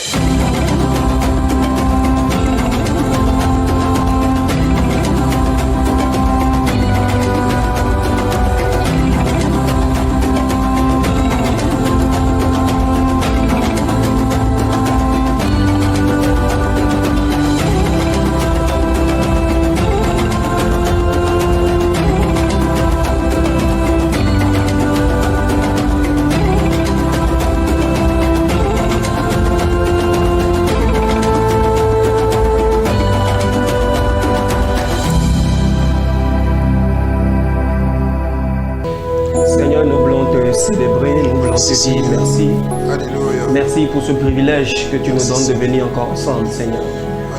te dire merci. Alléluia. Merci pour ce privilège que tu nous donnes de venir encore ensemble, Seigneur.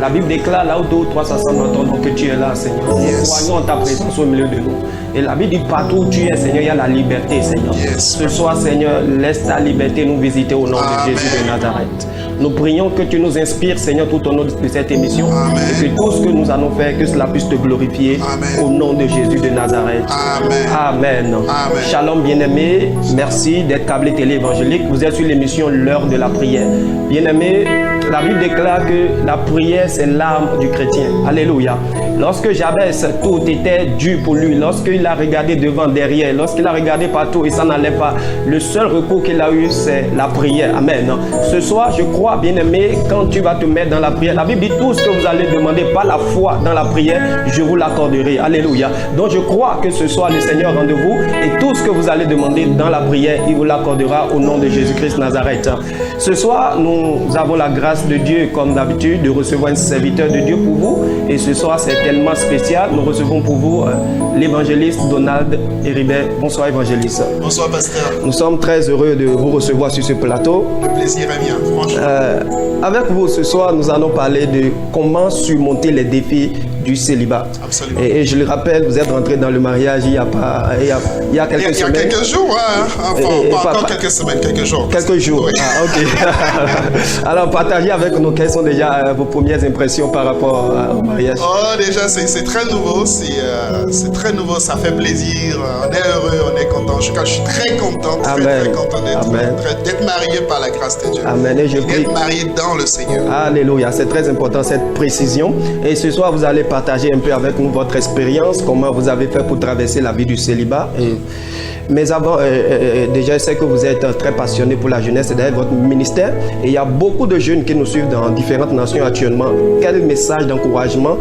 La Bible déclare là où deux ou trois s'assemblent en ton nom que tu es là, Seigneur. Nous croyons en ta présence au milieu de nous. Et la Bible dit partout où tu es, Seigneur, il y a la liberté, Seigneur. Ce soir, Seigneur, laisse ta liberté nous visiter au nom de Jésus de Nazareth. Nous prions que tu nous inspires, Seigneur, tout au long de cette émission. Et que tout ce que nous allons faire, que cela puisse te glorifier au nom de Jésus de Nazareth. Amen. Shalom, bien-aimés. Merci d'être câblé télé évangélique. Vous êtes sur l'émission L'heure de la prière. Bien-aimés, la Bible déclare que la prière, c'est l'arme du chrétien. Alléluia. Lorsque Jabès, tout était dur pour lui, lorsqu'il a regardé devant, derrière, lorsqu'il a regardé partout et ça n'allait pas, le seul recours qu'il a eu, c'est la prière. Amen. Ce soir, je crois, bien-aimé, quand tu vas te mettre dans la prière, la Bible dit tout ce que vous allez demander par la foi dans la prière, je vous l'accorderai. Alléluia. Donc je crois que ce soir, le Seigneur rendez-vous et tout ce que vous allez demander dans la prière, il vous l'accordera au nom de Jésus-Christ Nazareth. Ce soir, nous avons la grâce de Dieu, comme d'habitude, de recevoir un serviteur de Dieu pour vous. Et ce soir, c'est tellement spécial. Nous recevons pour vous l'évangéliste Donald Héribert. Bonsoir, évangéliste. Bonsoir, pasteur. Nous sommes très heureux de vous recevoir sur ce plateau. Le plaisir est mien, franchement. Avec vous, ce soir, nous allons parler de comment surmonter les défis du célibat. Absolument. Et je le rappelle, vous êtes rentré dans le mariage il y a quelques semaines. Il y a quelques jours, hein? Enfin, pas encore quelques semaines, quelques jours. Quelques jours, oui. Ah, ok. Alors, partagez avec nous quelles sont déjà vos premières impressions par rapport au mariage. Oh, déjà, c'est très nouveau, c'est très nouveau, ça fait plaisir, on est heureux, on est content. Je suis très content, très content d'être marié par la grâce de Dieu. Amen. Et je prie. D'être marié dans le Seigneur. Alléluia, c'est très important cette précision. Et ce soir, vous allez partager un peu avec nous votre expérience, comment vous avez fait pour traverser la vie du célibat. Mais avant, déjà, je sais que vous êtes très passionné pour la jeunesse et d'ailleurs votre ministère. Et il y a beaucoup de jeunes qui nous suivent dans différentes nations actuellement. Quel message d'encouragement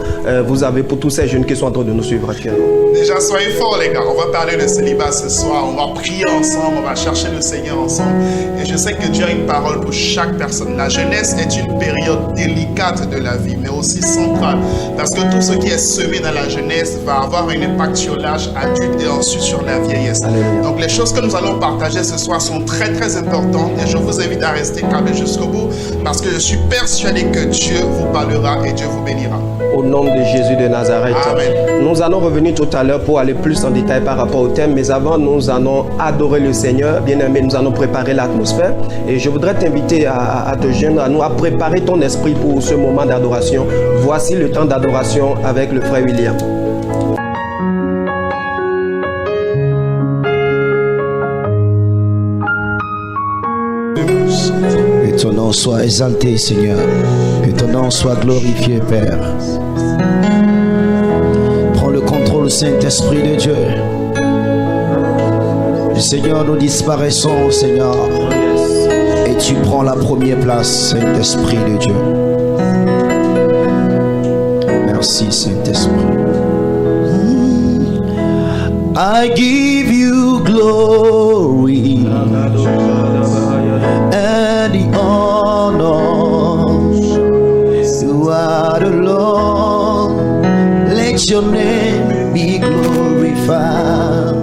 vous avez pour tous ces jeunes qui sont en train de nous suivre actuellement? Déjà, soyez forts, les gars. On va parler de célibat ce soir. On va prier ensemble. On va chercher le Seigneur ensemble. Et je sais que Dieu a une parole pour chaque personne. La jeunesse est une période délicate de la vie, mais aussi centrale. Parce que tout ce qui est semé dans la jeunesse va avoir un impact sur l'âge adulte et ensuite sur la vieillesse. Alléluia. Donc les choses que nous allons partager ce soir sont très très importantes et je vous invite à rester câblé jusqu'au bout parce que je suis persuadé que Dieu vous parlera et Dieu vous bénira. Au nom de Jésus de Nazareth. Amen. Nous allons revenir tout à l'heure pour aller plus en détail par rapport au thème, mais avant nous allons adorer le Seigneur. Bien aimé, nous allons préparer l'atmosphère et je voudrais t'inviter à te joindre à nous, à préparer ton esprit pour ce moment d'adoration. Voici le temps d'adoration avec le frère William. Que ton nom soit exalté, Seigneur. Que ton nom soit glorifié, Père. Prends le contrôle, Saint-Esprit de Dieu. Seigneur, nous disparaissons, Seigneur. Et tu prends la première place, Saint-Esprit de Dieu. Merci, Saint-Esprit. I give you glory and the honor. You are the Lord. Let your name be glorified.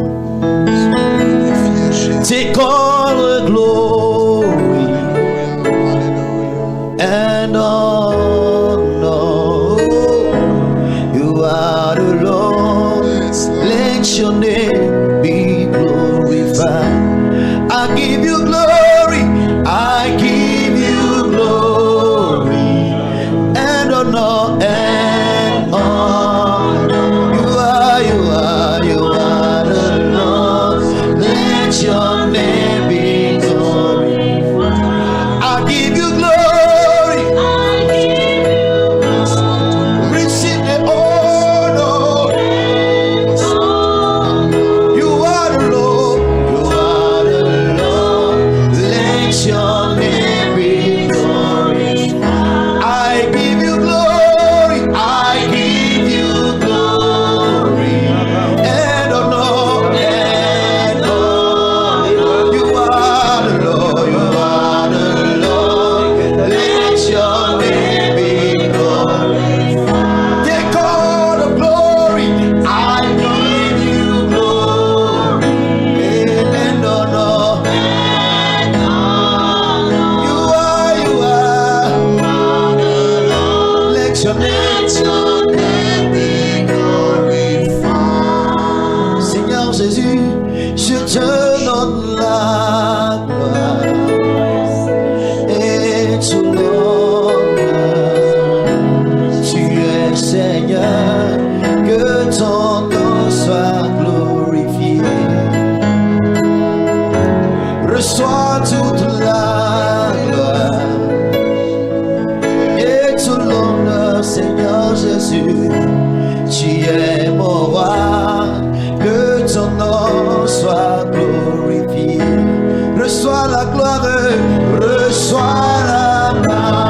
Take all the glory and honor. You are the Lord. Let your name be glorified. I give you glory. I give you glory and honor and honor. You are the Lord. Let your name tout l'honneur. Tu es Seigneur, que ton nom soit glorifié. Reçois toute la gloire et tout l'honneur, Seigneur Jésus. Tu es mon roi, que ton nom soit glorifié. Reçois la gloire, reçois la gloire.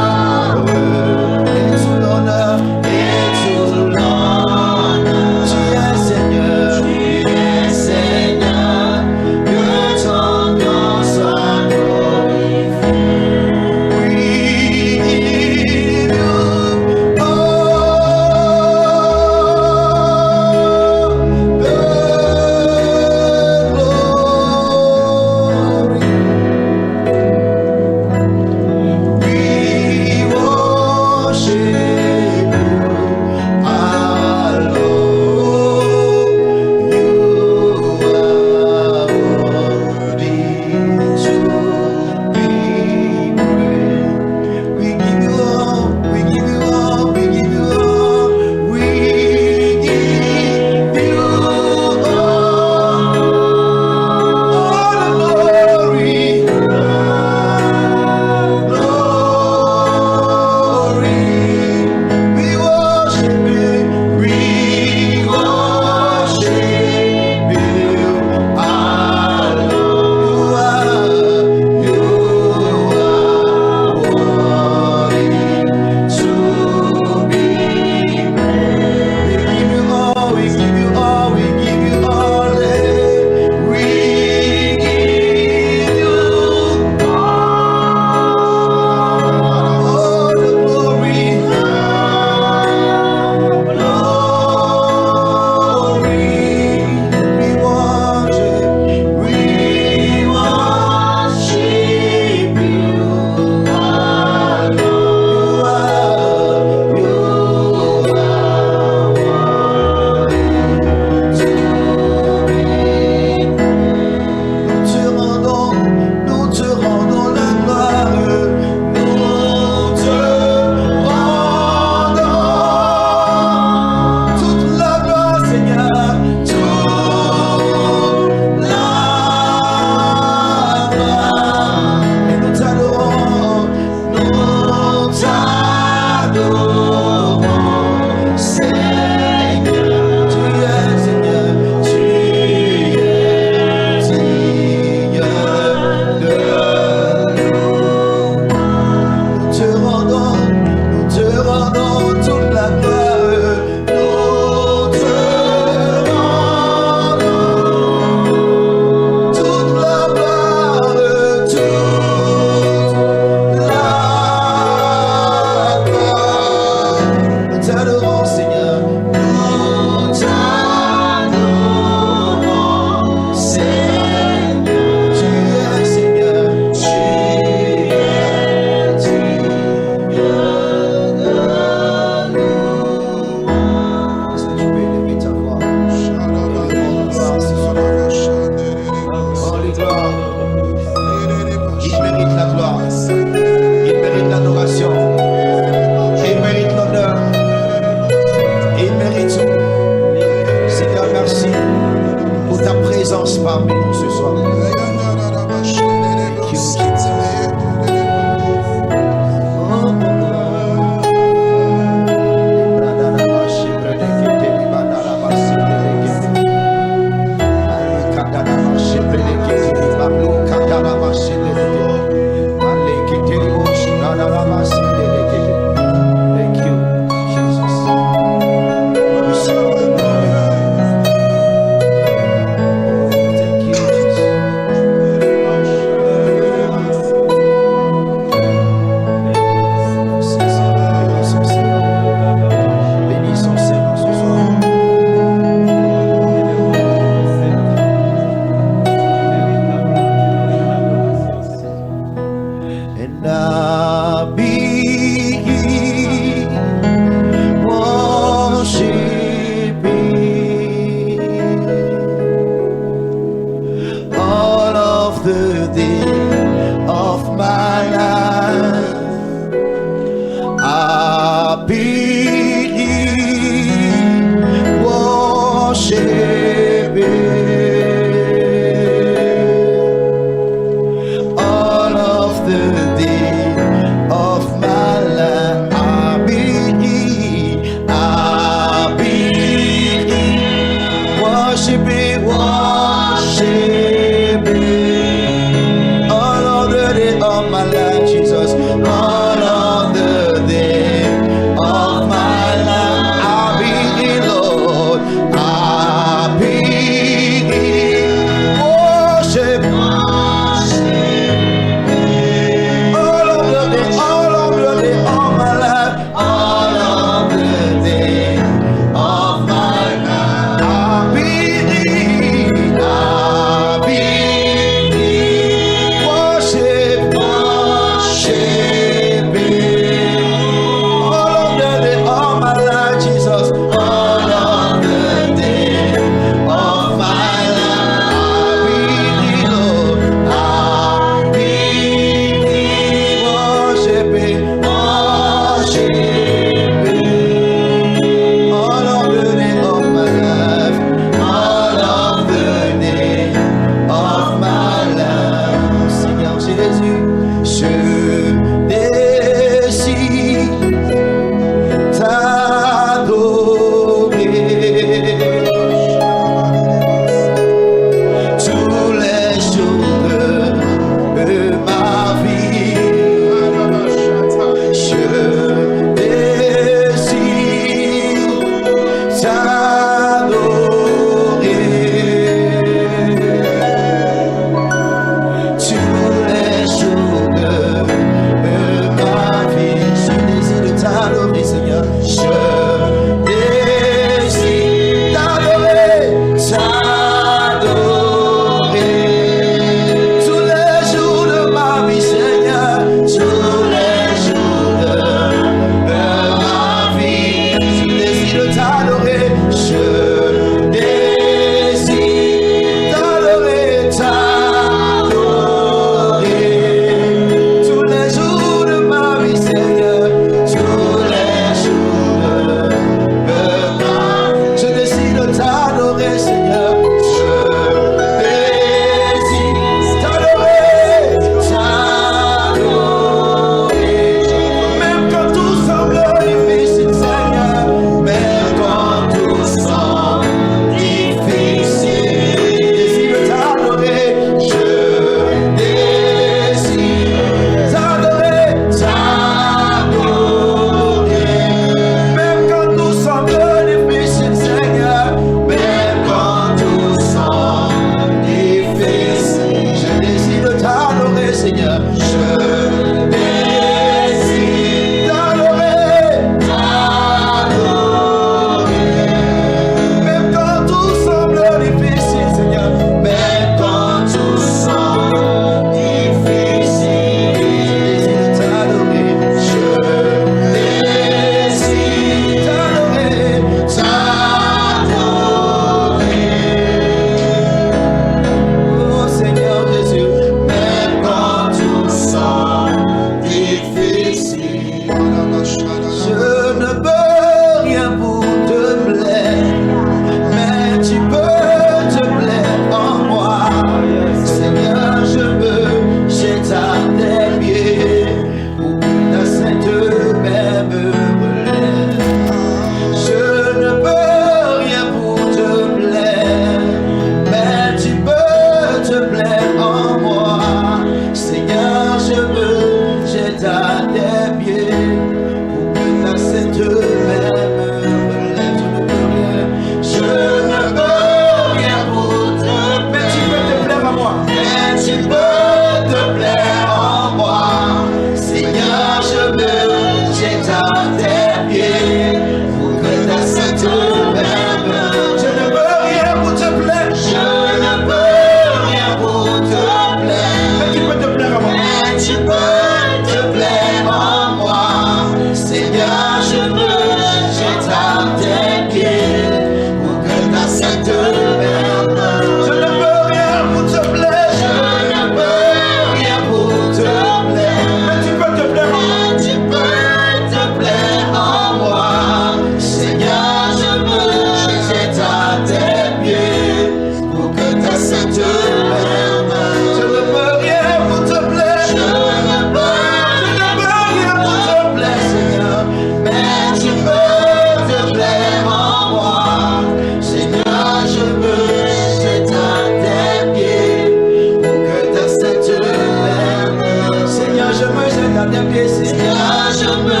jette à tes pieds, Seigneur, je me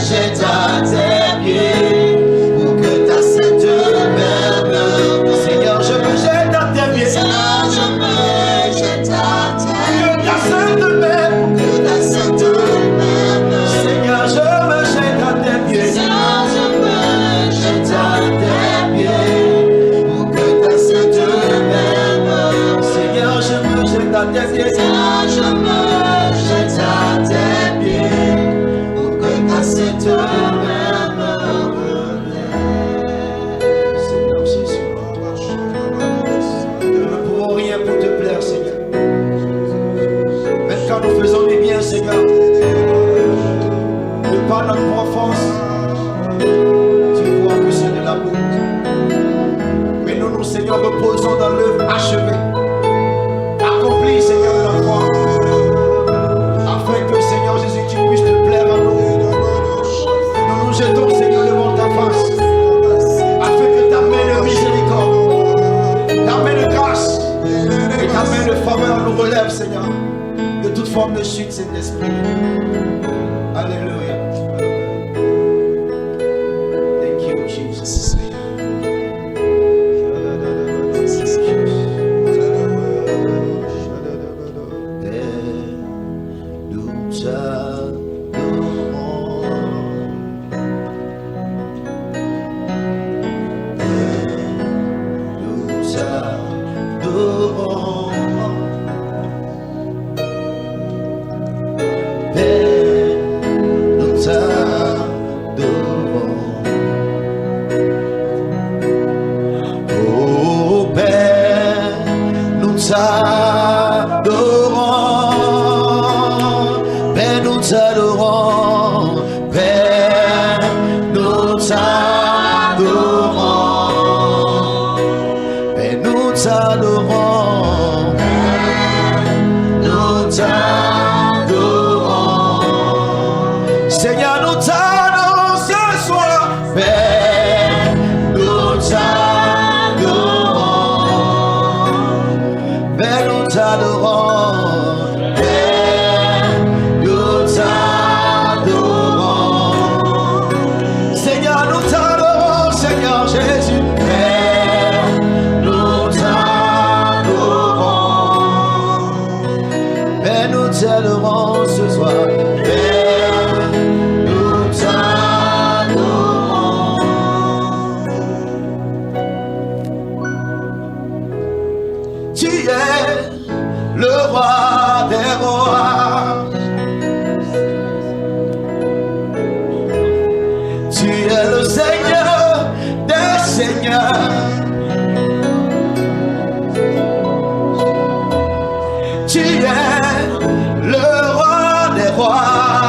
jette à tes pieds, pour que ta sainte main me... Seigneur, je me jette à tes pieds, Seigneur, je me jette à tes pieds, que ta sainte main, que ta sainte main me... Seigneur, je me jette à tes pieds, Seigneur, je me jette à tes pieds, pour que ta sainte main me... Seigneur, je me jette à tes pieds, Seigneur, je me jette à tes pieds, pour que ta sainte main me relève. Seigneur Jésus, nous ne pouvons rien pour te plaire, Seigneur. Même quand nous faisons du bien, Seigneur, de par notre force, tu vois que c'est de l'amour. Mais nous, Seigneur, reposons dans l'œuvre achevée, accomplie, Seigneur, de la croix, afin que, Seigneur Jésus, tu puisses te plaire à nous. Nous nous jetons, Seigneur, devant ta face, afin que ta main de miséricorde, ta main de grâce et ta main de faveur nous relève, Seigneur, de toute forme de chute, Saint-Esprit. Alléluia. Thank you, Jesus. Tu es le roi des rois.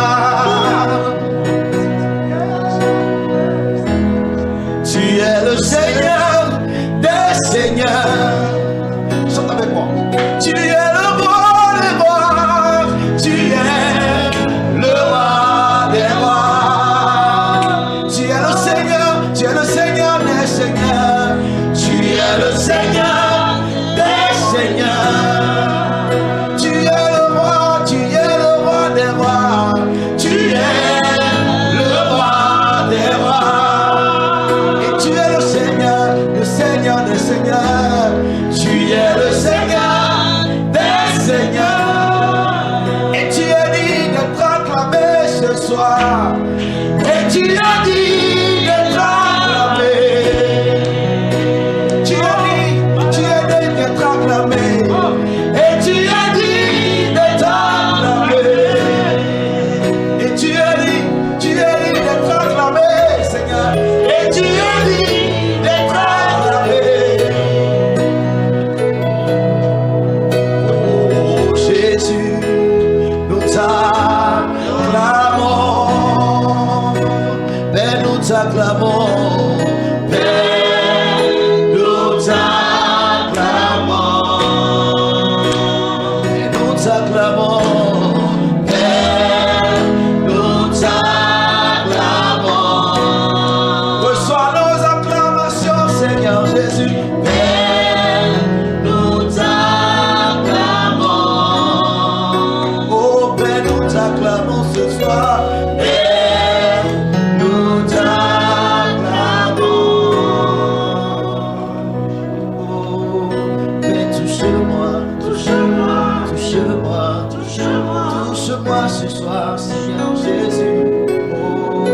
touche-moi ce soir, Seigneur Jésus. Oh,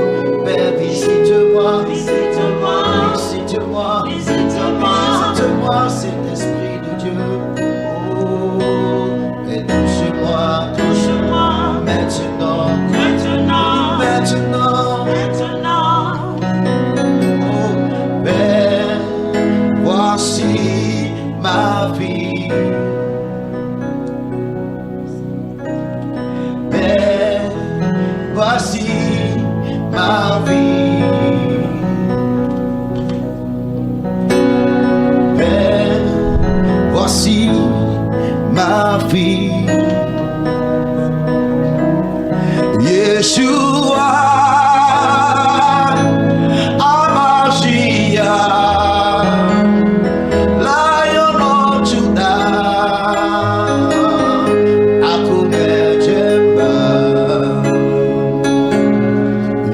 Père, visite-moi, visite-moi, visite-moi, visite-moi, visite-moi, Saint-Esprit de Dieu. Oh, et touche-moi, touche-moi, maintenant, maintenant, maintenant, maintenant. Oh, Père, voici ma vie. Père, voici ma vie. Père, voici ma vie. Yeshua, Hamashiach, Lion of Judah, Akunejemba.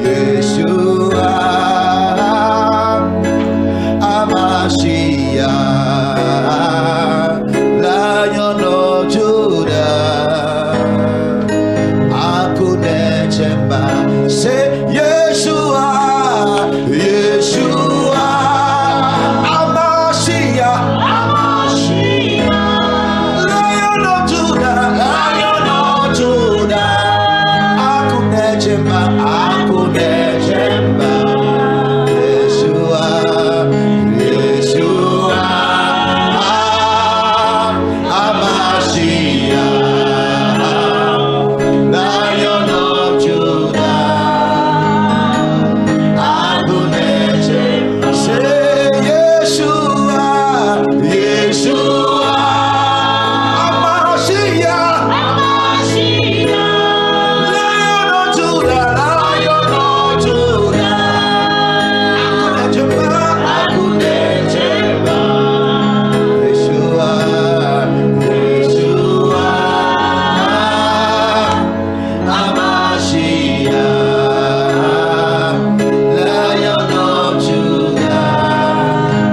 Yeshua, Hamashiach, Lion of Judah, Akunejemba. Say Yeshua, Yeshua, Hamashiach, Lion of Judah, Lion of Judah, Akunejemba, Akunejemba. Yeshua, Yeshua, Hamashiach, Lion of Judah, Akunejemba. Say Yeshua, Yeshua, Hamashiach, Lion of Judah, Lion of Judah, Akunejemba, Akunejemba. Yeshua, Yeshua, Hamashiach, Lion of Judah,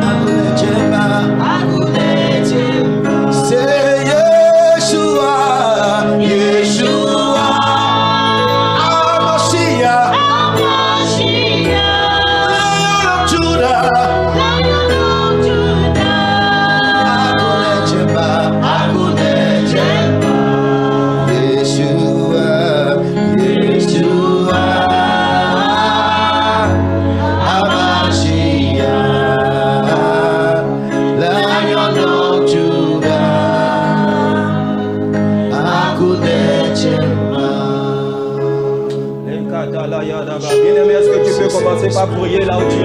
Akunejemba, Akunejemba. Say Yeshua, Yeshua, Hamashiach, Lion of Judah, Akunejemba, Akunejemba. Yeshua, Yeshua, Hamashiach, Lion of Judah, Akunejemba. Bien-aimé, est-ce que tu peux commencer par prier là où tu es?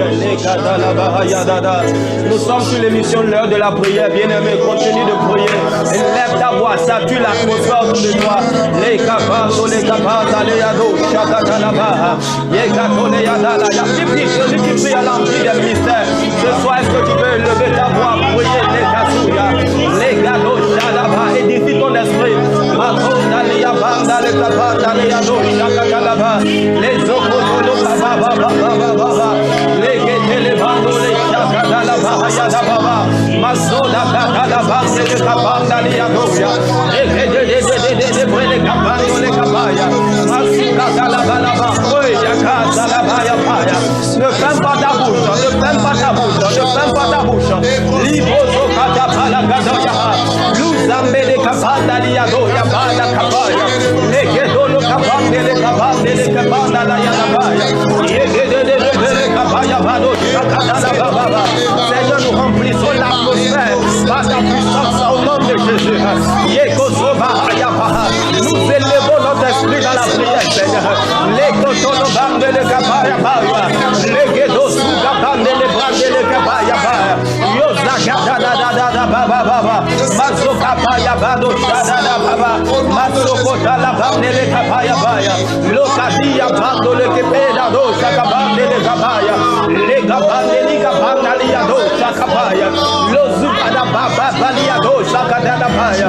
Nous sommes sur l'émission L'heure de la prière. Bien-aimé, continue de prier. Élève ta voix, sature l'atmosphère autour de toi. Il y a Jésus qui prie à l'entrée des ministères. Ce soir, est-ce que tu peux lever ta voix, prier? Édifie ton esprit. Les ne ferme pas ta bouche, ne ferme pas ta bouche, ne ferme pas ta bouche. Libozo katapala gadaya, luzambe de kapanda liado ya bala kapaya, legedo kapande le kapande le kapanda la ya baya, yegede de kapaya bado shakada la baba. Seigneur, nous remplissons l'atmosphère par ta puissance au nom de Jésus. Yekozo bahaya baha, nous élevons notre esprit dans la prière, Seigneur. Legodo bande le kapaya baya, legedo suga bande le brande le kapaya baya. Yoza gada da baba baba, mazoka paya bado shada da baba, mazoko la bande le kapaya baya, lokadia bando le kepeda do shaka bande le kapaya, le kapande li kapanda li do shaka paya, lozuka da baba balia do shaka da baya,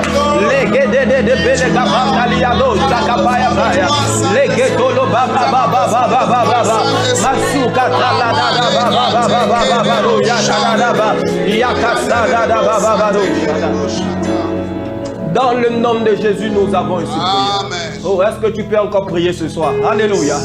le gede de bele kapanda li do shaka paya baya, le geto lo baba baba baba baba, masuka la da baba baba baba do ya da baba, yakasa da baba do. Dans le nom de Jésus, nous avons une prière. Amen. Oh, est-ce que tu peux encore prier ce soir? Alléluia.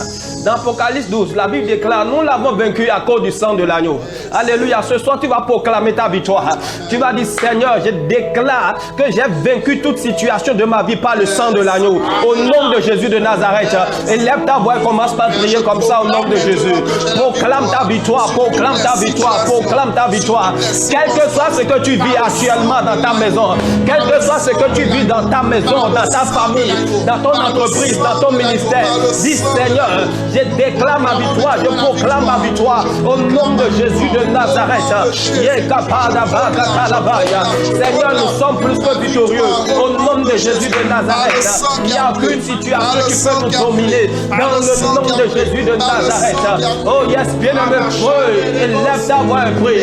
Dans Apocalypse 12, la Bible déclare, nous l'avons vaincu à cause du sang de l'agneau. Alléluia. Ce soir, tu vas proclamer ta victoire. Tu vas dire, Seigneur, je déclare que j'ai vaincu toute situation de ma vie par le sang de l'agneau. Au nom de Jésus de Nazareth. Élève ta voix et commence par prier comme ça au nom de Jésus. Proclame ta victoire, proclame ta victoire, proclame ta victoire. Quel que soit ce que tu vis actuellement dans ta maison, quel que soit ce que tu vis dans ta maison, dans ta famille, dans ton entreprise, dans ton ministère, dis Seigneur, je déclare ma victoire, je proclame ma victoire au nom de Jésus de Nazareth. Seigneur, nous sommes plus que victorieux au nom de Jésus de Nazareth. Il n'y a aucune situation qui peut nous dominer dans le nom de Jésus de Nazareth. Oh yes, bien-aimé, élève ta voix et prie.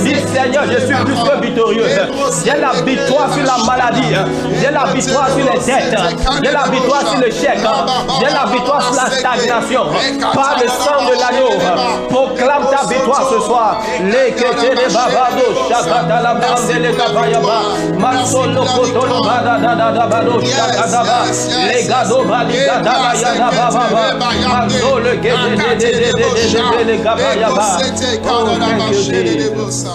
Dis Seigneur, je suis plus que victorieux. J'ai la victoire sur la maladie. J'ai la victoire sur les dettes. J'ai la victoire sur le chèque. J'ai la victoire sur la stagnation. Par le sang de l'agneau. Proclame ta victoire ce soir. Les kétés de babado, chakata la bande les kabayaba. Masolo kotolo bada da da da bado chakadaba. Les gado baligada la yada baba. Masolo kété de les kabayaba. Oh, thank you, Jesus.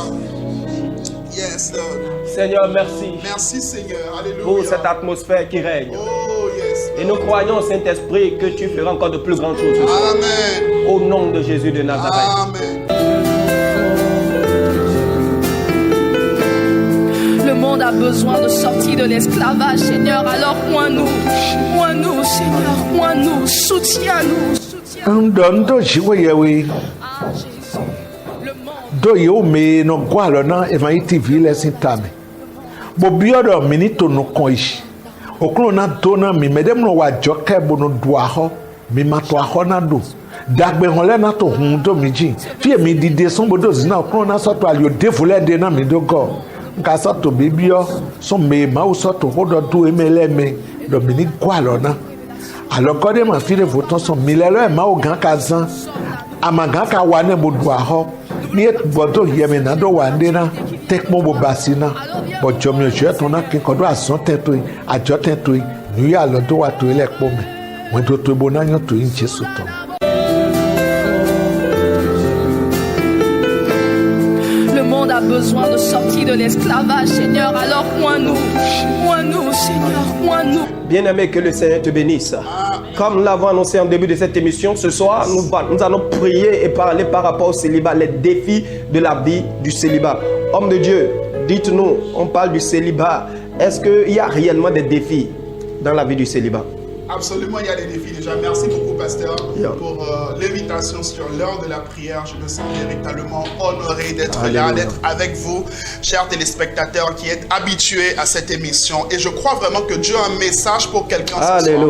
Yes, Lord. Seigneur, merci. Merci, Seigneur. Alléluia. Pour cette atmosphère qui règne. Oh, yes, et nous croyons, Saint-Esprit, que tu feras encore de plus grandes choses. Amen. Au nom de Jésus de Nazareth. Amen. Le monde a besoin de sortir de l'esclavage, Seigneur. Alors, oins-nous, Seigneur, oins-nous, soutiens-nous. Ndo jiwe do yo me no gwalo na evangeli TV lesson tame bo biodo minito no konji oklo na do na mi medem no wa joke bo no do aho mi mato aho na do dagbe hole na to hun do mi jin fi mi dide son bodo zina oklo na so to ali o devule de na mi do go nka so to bibio so me ma o so to bodo do emele me do mi ni gwalo na alokode ma fi le voton so mi le lo e ma o gan kazan amagan ka wa ne bo do aho ni bodo yeme na do wande na tekmo bo basina bo jomi ojo to na kin kodo asan tento ajo tento ni ya lo do wa to ile po me won to bo na yan to yin Jesu to. Le monde a besoin de sortir de l'esclavage, Seigneur. Alors oins-nous, Seigneur, oins-nous. Bien-aimé, que le Seigneur te bénisse. Comme nous l'avons annoncé en début de cette émission, ce soir, nous allons prier et parler par rapport au célibat, les défis de la vie du célibat. Homme de Dieu, dites-nous, on parle du célibat. Est-ce qu'il y a réellement des défis dans la vie du célibat? Absolument, il y a des défis déjà. Merci beaucoup, pasteur, pour l'invitation sur l'heure de la prière. Je me sens véritablement honoré d'être là, d'être avec vous, chers téléspectateurs qui êtes habitués à cette émission. Et je crois vraiment que Dieu a un message pour quelqu'un ce soir.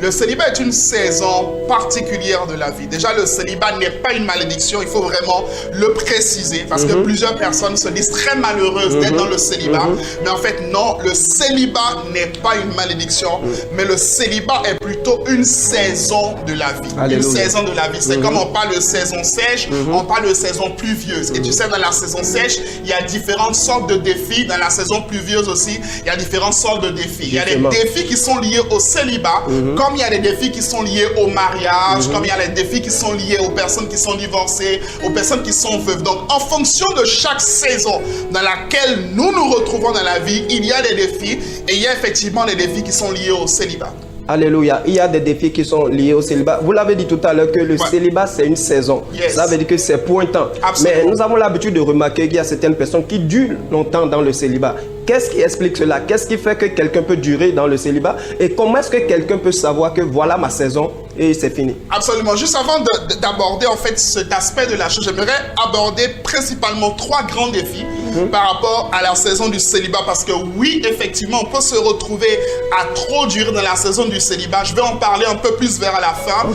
Le célibat est une saison particulière de la vie. Déjà, le célibat n'est pas une malédiction. Il faut vraiment le préciser parce que plusieurs personnes se disent très malheureuses d'être dans le célibat. Mais en fait, non, le célibat n'est pas une malédiction, mais le célibat est plutôt une saison de la vie. Alléluia. Une saison de la vie. C'est comme on parle de saison sèche, on parle de saison pluvieuse. Et tu sais, dans la saison sèche, il y a différentes sortes de défis. Dans la saison pluvieuse aussi, il y a différentes sortes de défis. Il y a des défis qui sont liés au célibat, comme il y a des défis qui sont liés au mariage, comme il y a des défis qui sont liés aux personnes qui sont divorcées, aux personnes qui sont veuves. Donc, en fonction de chaque saison dans laquelle nous nous retrouvons dans la vie, il y a des défis et il y a effectivement des défis qui sont liés au célibat. Alléluia. Il y a des défis qui sont liés au célibat. Vous l'avez dit tout à l'heure que le célibat, c'est une saison. Ça veut dire que c'est pour un temps. Absolument. Mais nous avons l'habitude de remarquer qu'il y a certaines personnes qui durent longtemps dans le célibat. Qu'est-ce qui explique cela? Qu'est-ce qui fait que quelqu'un peut durer dans le célibat? Et comment est-ce que quelqu'un peut savoir que voilà ma saison et c'est fini? Absolument. Juste avant d'aborder en fait cet aspect de la chose, j'aimerais aborder principalement 3 grands défis par rapport à la saison du célibat. Parce que oui, effectivement, on peut se retrouver à trop durer dans la saison du célibat. Je vais en parler un peu plus vers la fin.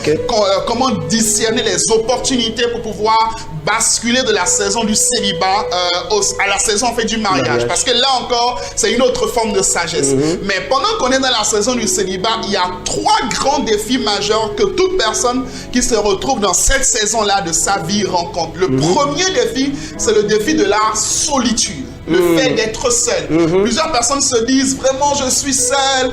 Comment discerner les opportunités pour pouvoir basculer de la saison du célibat à la saison en fait du mariage. Parce que là encore, c'est une autre forme de sagesse. Mais pendant qu'on est dans la saison du célibat, il y a 3 grands défis majeurs que toute personne qui se retrouve dans cette saison-là de sa vie rencontre. Le premier défi, c'est le défi de la solitude. le fait d'être seul. Plusieurs personnes se disent, vraiment, je suis seul,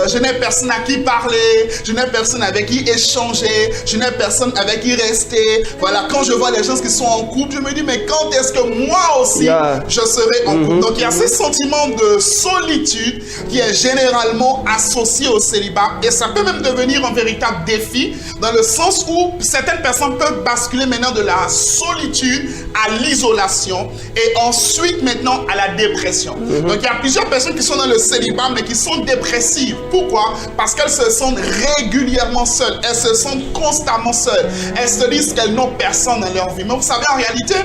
je n'ai personne à qui parler, je n'ai personne avec qui échanger, je n'ai personne avec qui rester. Voilà, quand je vois les gens qui sont en couple, je me dis, mais quand est-ce que moi aussi, je serai en couple? Donc, il y a ce sentiment de solitude qui est généralement associé au célibat, et ça peut même devenir un véritable défi, dans le sens où certaines personnes peuvent basculer maintenant de la solitude à l'isolation, et ensuite maintenant à la dépression. Donc il y a plusieurs personnes qui sont dans le célibat mais qui sont dépressives. Pourquoi? Parce qu'elles se sentent régulièrement seules, elles se sentent constamment seules, elles se disent qu'elles n'ont personne dans leur vie. Mais vous savez, en réalité,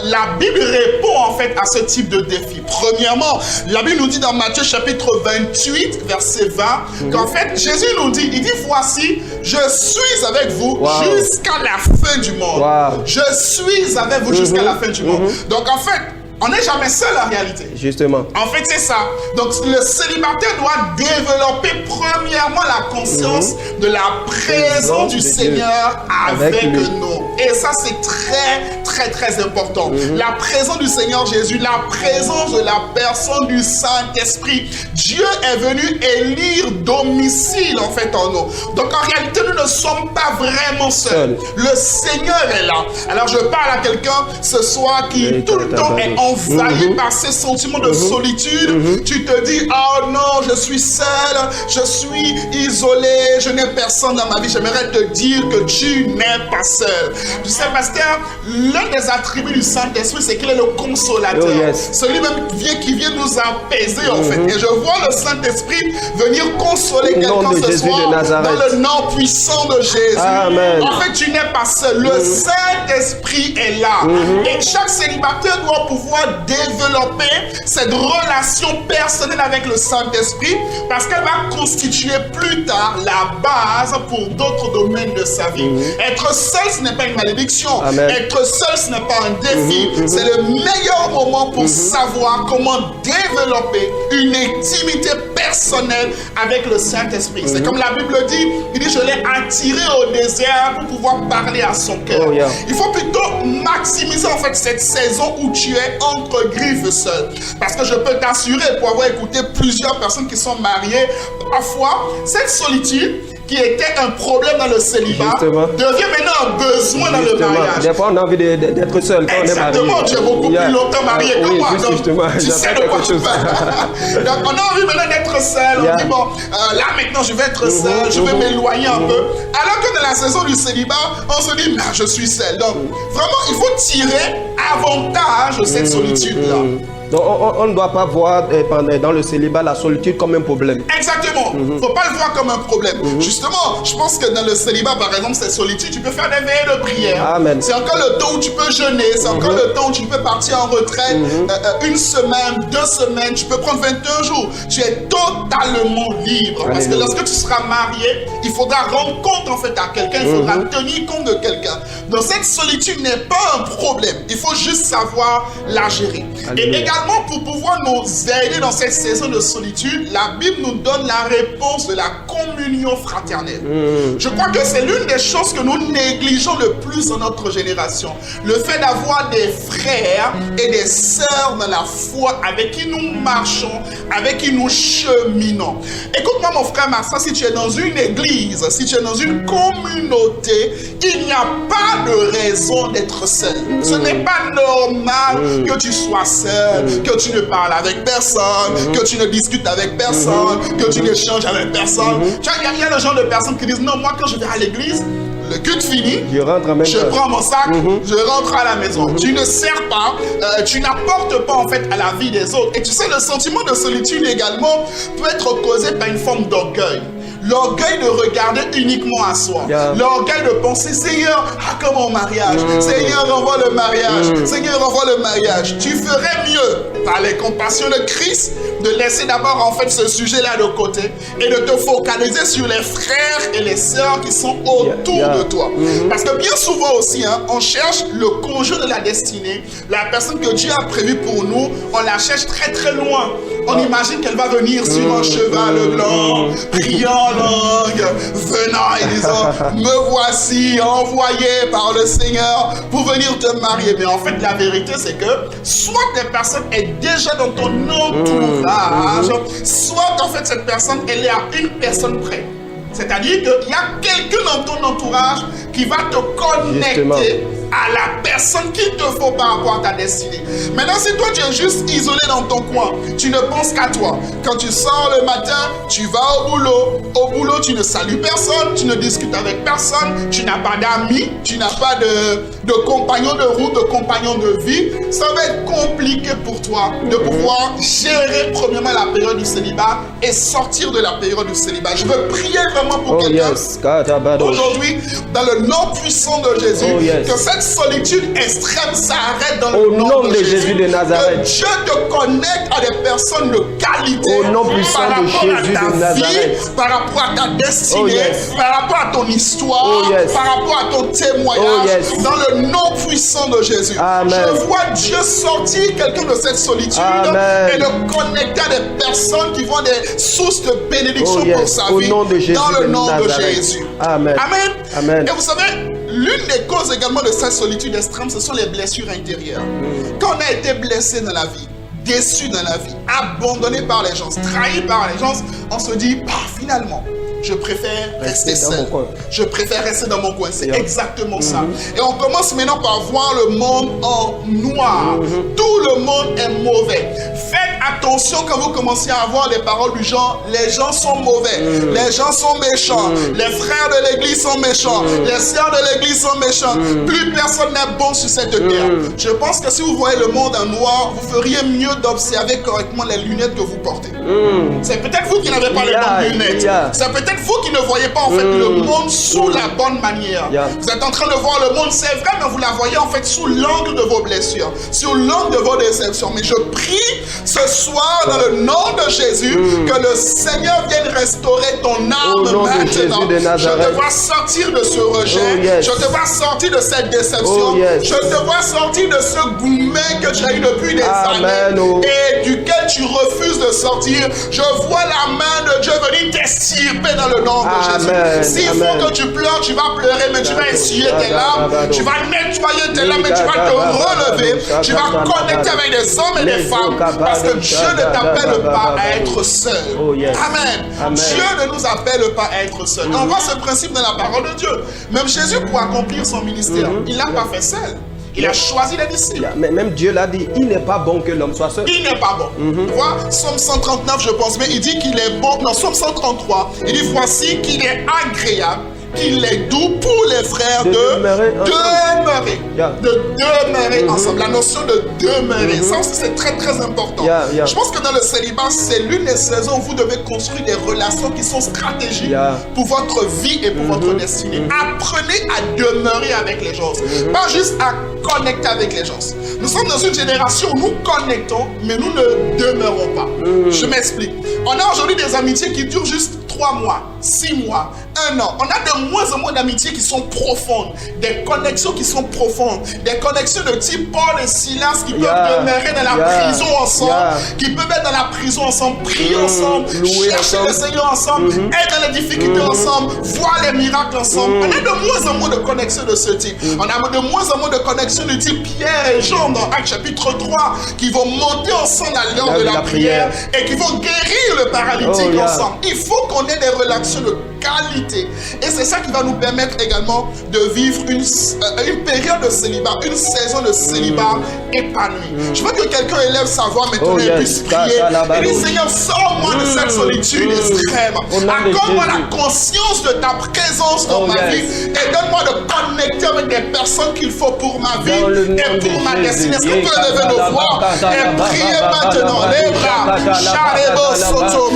la Bible répond en fait à ce type de défi. Premièrement, la Bible nous dit dans Matthieu chapitre 28 verset 20 qu'en fait Jésus nous dit, il dit, voici, je suis avec vous jusqu'à la fin du monde. Je suis avec vous jusqu'à la fin du monde. Donc en fait, on n'est jamais seul en réalité. Justement. En fait, c'est ça. Donc, le célibataire doit développer premièrement la conscience de la présence du Seigneur avec nous. Et ça, c'est très, très, très important. La présence du Seigneur Jésus, la présence de la personne du Saint-Esprit. Dieu est venu élire domicile en fait en nous. Donc, en réalité, nous ne sommes pas vraiment seuls. Le Seigneur est là. Alors, je parle à quelqu'un ce soir qui tout le temps est envahi par ces sentiments de solitude. Tu te dis, oh non, je suis seul, je suis isolé, je n'ai personne dans ma vie. J'aimerais te dire que tu n'es pas seul. Tu sais, pasteur, l'un des attributs du Saint-Esprit, c'est qu'il est le consolateur. Celui même qui vient nous apaiser en fait. Et je vois le Saint-Esprit venir consoler quelqu'un ce soir dans le nom puissant de Jésus. Amen. En fait, tu n'es pas seul. Le Saint-Esprit est là. Et chaque célibataire doit pouvoir développer cette relation personnelle avec le Saint-Esprit, parce qu'elle va constituer plus tard la base pour d'autres domaines de sa vie. Être seul, ce n'est pas une malédiction. Être seul, ce n'est pas un défi. C'est le meilleur moment pour savoir comment développer une intimité personnelle avec le Saint-Esprit. C'est comme la Bible dit, il dit, je l'ai attiré au désert pour pouvoir parler à son cœur. Il faut plutôt maximiser en fait cette saison où tu es entre griffes seul. Parce que je peux t'assurer, pour avoir écouté plusieurs personnes qui sont mariées, parfois, cette solitude qui était un problème dans le célibat devient maintenant un besoin dans le mariage. Des fois, on a envie d'être seul quand on est marié. Exactement, tu es beaucoup plus longtemps marié que moi. Donc, justement, tu sais de quoi tu parles. Donc, on a envie maintenant d'être seul. On dit, bon, là maintenant, je vais être seul, je vais m'éloigner un peu. Alors que dans la saison du célibat, on se dit, je suis seul. Donc, vraiment, il faut tirer avantage de cette solitude-là. Donc on ne doit pas voir dans le célibat la solitude comme un problème. Exactement. Il ne faut pas le voir comme un problème. Justement, je pense que dans le célibat, par exemple, cette solitude, tu peux faire des veillées de prière. Amen. C'est encore le temps où tu peux jeûner. C'est encore le temps où tu peux partir en retraite. Une semaine, 2 semaines, tu peux prendre 21 jours. Tu es totalement libre. Parce que lorsque tu seras marié, il faudra rendre compte en fait à quelqu'un. Il faudra tenir compte de quelqu'un. Donc cette solitude n'est pas un problème. Il faut juste savoir la gérer. Et également, pour pouvoir nous aider dans cette saison de solitude, la Bible nous donne la réponse de la communion fraternelle. Je crois que c'est l'une des choses que nous négligeons le plus dans notre génération. Le fait d'avoir des frères et des sœurs dans la foi avec qui nous marchons, avec qui nous cheminons. Écoute-moi mon frère, ma soeur, si tu es dans une église, si tu es dans une communauté, il n'y a pas de raison d'être seul. Ce n'est pas normal que tu sois seul, que tu ne parles avec personne, que tu ne discutes avec personne, que tu n'échanges avec personne. Tu vois, il y a le genre de personnes qui disent, non, moi quand je vais à l'église, le culte fini, je prends mon sac, je rentre à la maison. Tu ne sers pas, tu n'apportes pas en fait à la vie des autres. Et tu sais, le sentiment de solitude également peut être causé par une forme d'orgueil. L'orgueil de regarder uniquement à soi. L'orgueil de penser, Seigneur, comme mon mariage. Seigneur, renvoie le mariage. Seigneur, renvoie le mariage. Tu ferais mieux par les compassions de Christ de laisser d'abord en fait ce sujet-là de côté et de te focaliser sur les frères et les sœurs qui sont autour de toi. Parce que bien souvent aussi, hein, on cherche le conjoint de la destinée, la personne que Dieu a prévue pour nous, on la cherche très très loin. On imagine qu'elle va venir sur un cheval blanc, priant en langue, venant et disant « Me voici envoyé par le Seigneur pour venir te marier. » Mais en fait, la vérité, c'est que soit la personne est déjà dans ton entourage, soit en fait cette personne, elle est à une personne près. C'est-à-dire qu'il y a quelqu'un dans ton entourage qui va te connecter à la personne qu'il te faut par rapport à ta destinée. Maintenant, si toi tu es juste isolé dans ton coin, tu ne penses qu'à toi. Quand tu sors le matin, tu vas au boulot. Au boulot, tu ne salues personne, tu ne discutes avec personne, tu n'as pas d'amis, tu n'as pas de compagnon de route, de compagnon de vie. Ça va être compliqué pour toi de pouvoir gérer premièrement la période du célibat et sortir de la période du célibat. Je veux prier vraiment pour quelqu'un aujourd'hui, dans le nom puissant de Jésus, que cette solitude extrême s'arrête dans le nom de Jésus de Nazareth. Que Dieu te connecte à des personnes de qualité au nom puissant par rapport de Jésus à ta de Nazareth. vie, par rapport à ta destinée, par rapport à ton histoire, par rapport à ton témoignage, dans le nom puissant de Jésus. Amen. Je vois Dieu sortir quelqu'un de cette solitude et le connecter à des personnes qui vont des sources de bénédiction pour sa vie, nom de Jésus dans le nom de Nazareth. Jésus. Amen. Amen. Amen. Et vous savez, l'une des causes également de cette solitude extrême, ce sont les blessures intérieures. Quand on a été blessé dans la vie, déçu dans la vie, abandonné par les gens, trahi par les gens, on se dit, finalement, je préfère rester seul. Je préfère rester dans mon coin. C'est exactement ça. Et on commence maintenant par voir le monde en noir. Tout le monde est mauvais. Faites attention quand vous commencez à avoir les paroles du genre, les gens sont mauvais, les gens sont méchants, les frères de l'église sont méchants, les sœurs de l'église sont méchants. Plus personne n'est bon sur cette terre. Je pense que si vous voyez le monde en noir, vous feriez mieux d'observer correctement les lunettes que vous portez. C'est peut-être vous qui n'avez pas les bonnes lunettes. C'est peut-être vous qui ne voyez pas en fait le monde sous la bonne manière. Vous êtes en train de voir le monde, c'est vrai, mais vous la voyez en fait sous l'angle de vos blessures, sous l'angle de vos déceptions. Mais je prie ce soir dans le nom de Jésus que le Seigneur vienne restaurer ton âme maintenant. Je te vois sortir de ce rejet, je te vois sortir de cette déception, je te vois sortir de ce gourmet que tu as eu depuis des années et duquel tu refuses de sortir. Je vois la main de Dieu venir t'extirper dans le nom de Jésus. S'il faut que tu pleures, tu vas pleurer, mais tu vas essuyer tes larmes, tu vas nettoyer tes larmes, mais tu vas te relever, tu vas connecter avec des hommes et des femmes, parce que Dieu ne t'appelle pas à être seul. Amen. Dieu ne nous appelle pas à être seul. On voit ce principe dans la parole de Dieu. Même Jésus, pour accomplir son ministère, il ne l'a pas fait seul. Il a choisi les disciples. Mais même Dieu l'a dit, il n'est pas bon que l'homme soit seul. Il n'est pas bon. Tu vois, Somme 139, je pense, mais il dit qu'il est bon. Non, Somme 133, il dit voici qu'il est agréable, qu'il est doux pour les frères de demeurer ensemble. La notion de demeurer, ça aussi c'est très très important. Je pense que dans le célibat, c'est l'une des saisons où vous devez construire des relations qui sont stratégiques pour votre vie et pour votre destinée. Apprenez à demeurer avec les gens, pas juste à connecter avec les gens. Nous sommes dans une génération où nous connectons, mais nous ne demeurons pas. Je m'explique. On a aujourd'hui des amitiés qui durent juste 3 mois, 6 mois, 1 an. On a de moins en moins d'amitiés qui sont profondes, des connexions qui sont profondes, des connexions de type Paul et Silas qui peuvent demeurer dans la prison ensemble, qui peuvent être dans la prison ensemble, prier ensemble, chercher le Seigneur ensemble, être dans les difficultés ensemble, voir les miracles ensemble. On a de moins en moins de connexions de ce type. On a de moins en moins de connexions de type Pierre et Jean dans Actes chapitre 3 qui vont monter ensemble à l'heure de la prière et qui vont guérir le paralytique ensemble. Il faut qu'on ait des relations de qualité. Et c'est ça qui va nous permettre également de vivre une période de célibat, une saison de célibat épanouie. Je veux que quelqu'un élève sa voix maintenant et puisse prier. Et dit Seigneur, sors-moi de cette solitude extrême. Accorde-moi la conscience de ta présence dans ma vie et donne-moi de connecter avec des personnes qu'il faut pour ma vie et pour ma destinée. Est-ce qu'on peut lever nos voix et prier maintenant? Les bras. Charebo soto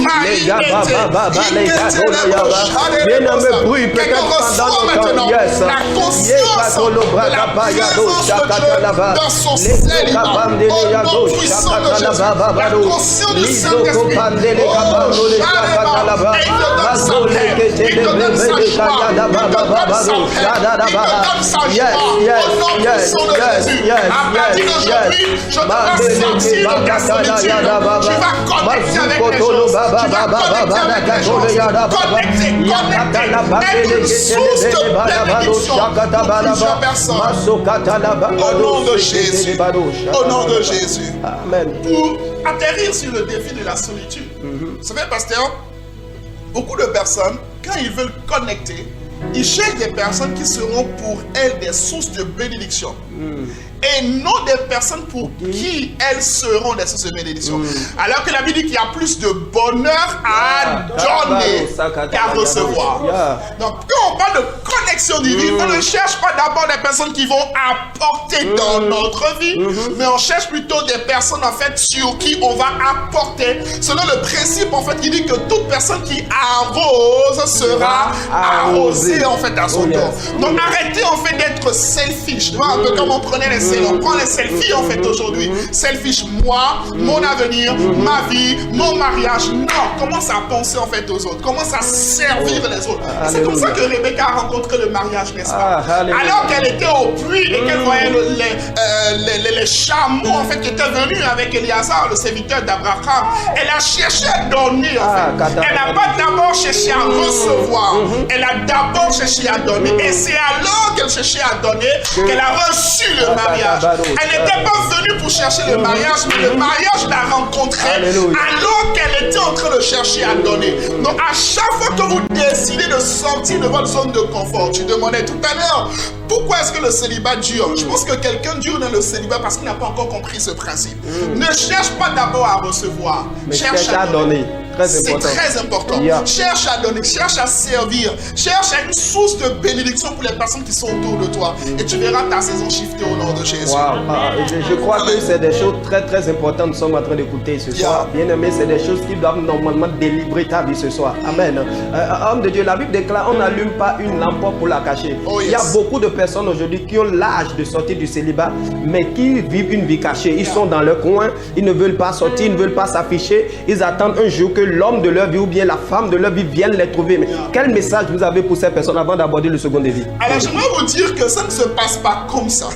Bien ne me brûle peut-être pendant le temps. La conscience puissant de la présence de Dieu dans son célibat. Au nom puissant de Jésus, la conscience du Saint-Esprit. Oh, Shalaba, et il te donne sa paix, il te donne sa joie, il te donne sa joie. Au nom puissant de Jésus, à partir d'aujourd'hui, je te vais sortir de ta solitude. Tu vas connecter avec les choses. Tu vas connecter avec les choses. Connecter. Être une source de bénédiction pour plusieurs personnes. Au nom de Jésus. Au nom de Jésus. Amen. Pour atterrir sur le défi de la solitude. Vous savez, pasteur, beaucoup de personnes, quand ils veulent connecter, ils cherchent des personnes qui seront pour elles des sources de bénédiction. Et non des personnes pour qui elles seront des sources de bénédiction. Alors que la Bible dit qu'il y a plus de bonheur à donner qu'à recevoir. Donc quand on parle de connexion divine, on ne cherche pas d'abord des personnes qui vont apporter dans notre vie, mais on cherche plutôt des personnes en fait sur qui on va apporter. Selon le principe en fait qui dit que toute personne qui arrose sera arrosée en fait à son tour. Donc arrêtez en fait d'être selfish. Tu vois un peu comme on prenait les selfies. On prend les selfies en fait aujourd'hui. Selfish, moi, mon avenir, ma vie, mon mariage. Non, commence à penser en fait aux autres. Commence à servir les autres. C'est comme ça que Rebecca a rencontré le mariage, n'est-ce pas? Alors qu'elle était au puits et qu'elle voyait les chameaux en fait qui étaient venus avec Eliazar, le serviteur d'Abraham, elle a cherché à donner en fait. Elle n'a pas d'abord cherché à recevoir. Elle a d'abord cherché à donner. Et c'est alors qu'elle cherchait à donner qu'elle a reçu le mariage. Elle n'était pas venue pour chercher le mariage, mais le mariage l'a rencontrée alors qu'elle était en train de chercher à donner. Donc à chaque fois que vous décidez de sortir de votre zone de confort, tu demandais tout à l'heure, pourquoi est-ce que le célibat dure? Je pense que quelqu'un dure dans le célibat parce qu'il n'a pas encore compris ce principe. Ne cherche pas d'abord à recevoir, mais cherche à donner. C'est très important. Cherche à donner, cherche à servir, cherche à une source de bénédiction pour les personnes qui sont autour de toi. Et tu verras ta saison shifter au nom de Jésus. Je crois que c'est des choses très très importantes que nous sommes en train d'écouter ce soir. Bien aimé, c'est des choses qui doivent normalement délivrer ta vie ce soir. Amen. Homme de Dieu, la Bible déclare, on n'allume pas une lampe pour la cacher. Il y a beaucoup de personnes aujourd'hui qui ont l'âge de sortir du célibat, mais qui vivent une vie cachée. Ils sont dans leur coin, ils ne veulent pas sortir, ils ne veulent pas s'afficher. Ils attendent un jour que l'homme de leur vie ou bien la femme de leur vie vienne les trouver. Mais quel message vous avez pour ces personnes avant d'aborder le second défi? Alors j'aimerais vous dire que ça ne se passe pas comme ça.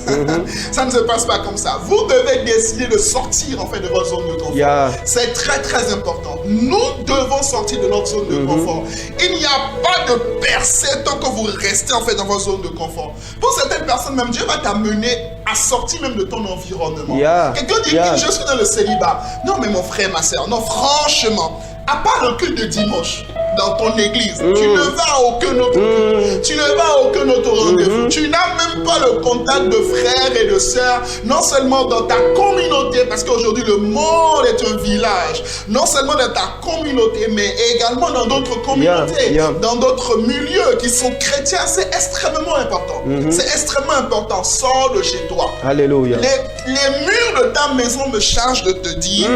Ça ne se passe pas comme ça. Vous devez décider de sortir en fait de votre zone de confort. C'est très très important. Nous devons sortir de notre zone de confort. Il n'y a pas de percée tant que vous restez en fait dans votre zone de confort. Pour certaines personnes même, Dieu va t'amener à sortir même de ton environnement. Quelqu'un dit je suis dans le célibat. Non mais mon frère, ma soeur, non franchement, à part le culte de dimanche dans ton église, tu ne vas à aucun autre culte, tu ne vas à aucun autre rendez-vous, tu n'as même pas le contact de frères et de sœurs, non seulement dans ta communauté, parce qu'aujourd'hui le monde est un village, non seulement dans ta communauté, mais également dans d'autres communautés, dans d'autres milieux qui sont chrétiens. C'est extrêmement important. C'est extrêmement important. Sors de chez toi. Alléluia. Les murs de ta maison me chargent de te dire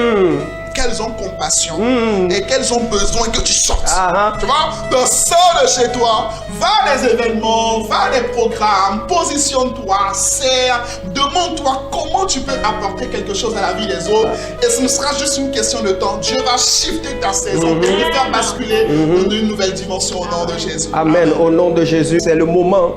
qu'elles ont compassion et qu'elles ont besoin que tu sortes. Tu vois? Donc sors de chez toi, va à des événements, va à des programmes, positionne-toi, sers, demande-toi comment tu peux apporter quelque chose à la vie des autres. Et ce ne sera juste une question de temps. Dieu va shifter ta saison et te faire basculer dans une nouvelle dimension au nom de Jésus. Amen. Au nom de Jésus, c'est le moment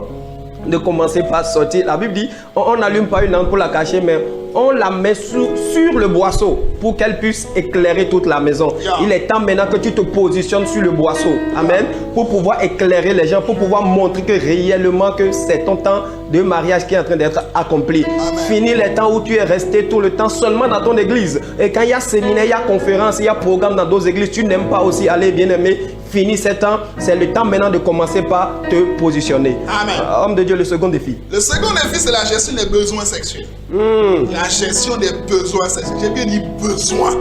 de commencer par sortir. La Bible dit, on n'allume pas une lampe pour la cacher, mais on la met sur le boisseau pour qu'elle puisse éclairer toute la maison. Il est temps maintenant que tu te positionnes sur le boisseau. Amen. Pour pouvoir éclairer les gens, pour pouvoir montrer que réellement que c'est ton temps de mariage qui est en train d'être accompli. Fini les temps où tu es resté tout le temps seulement dans ton église. Et quand il y a séminaire, il y a conférence, il y a programme dans d'autres églises, tu n'aimes pas aussi aller, bien aimé. Fini ce temps, c'est le temps maintenant de commencer par te positionner. Amen. Homme de Dieu, le second défi. Le second défi, c'est la gestion des besoins sexuels. La gestion des besoins sexuels. J'ai bien dit besoin.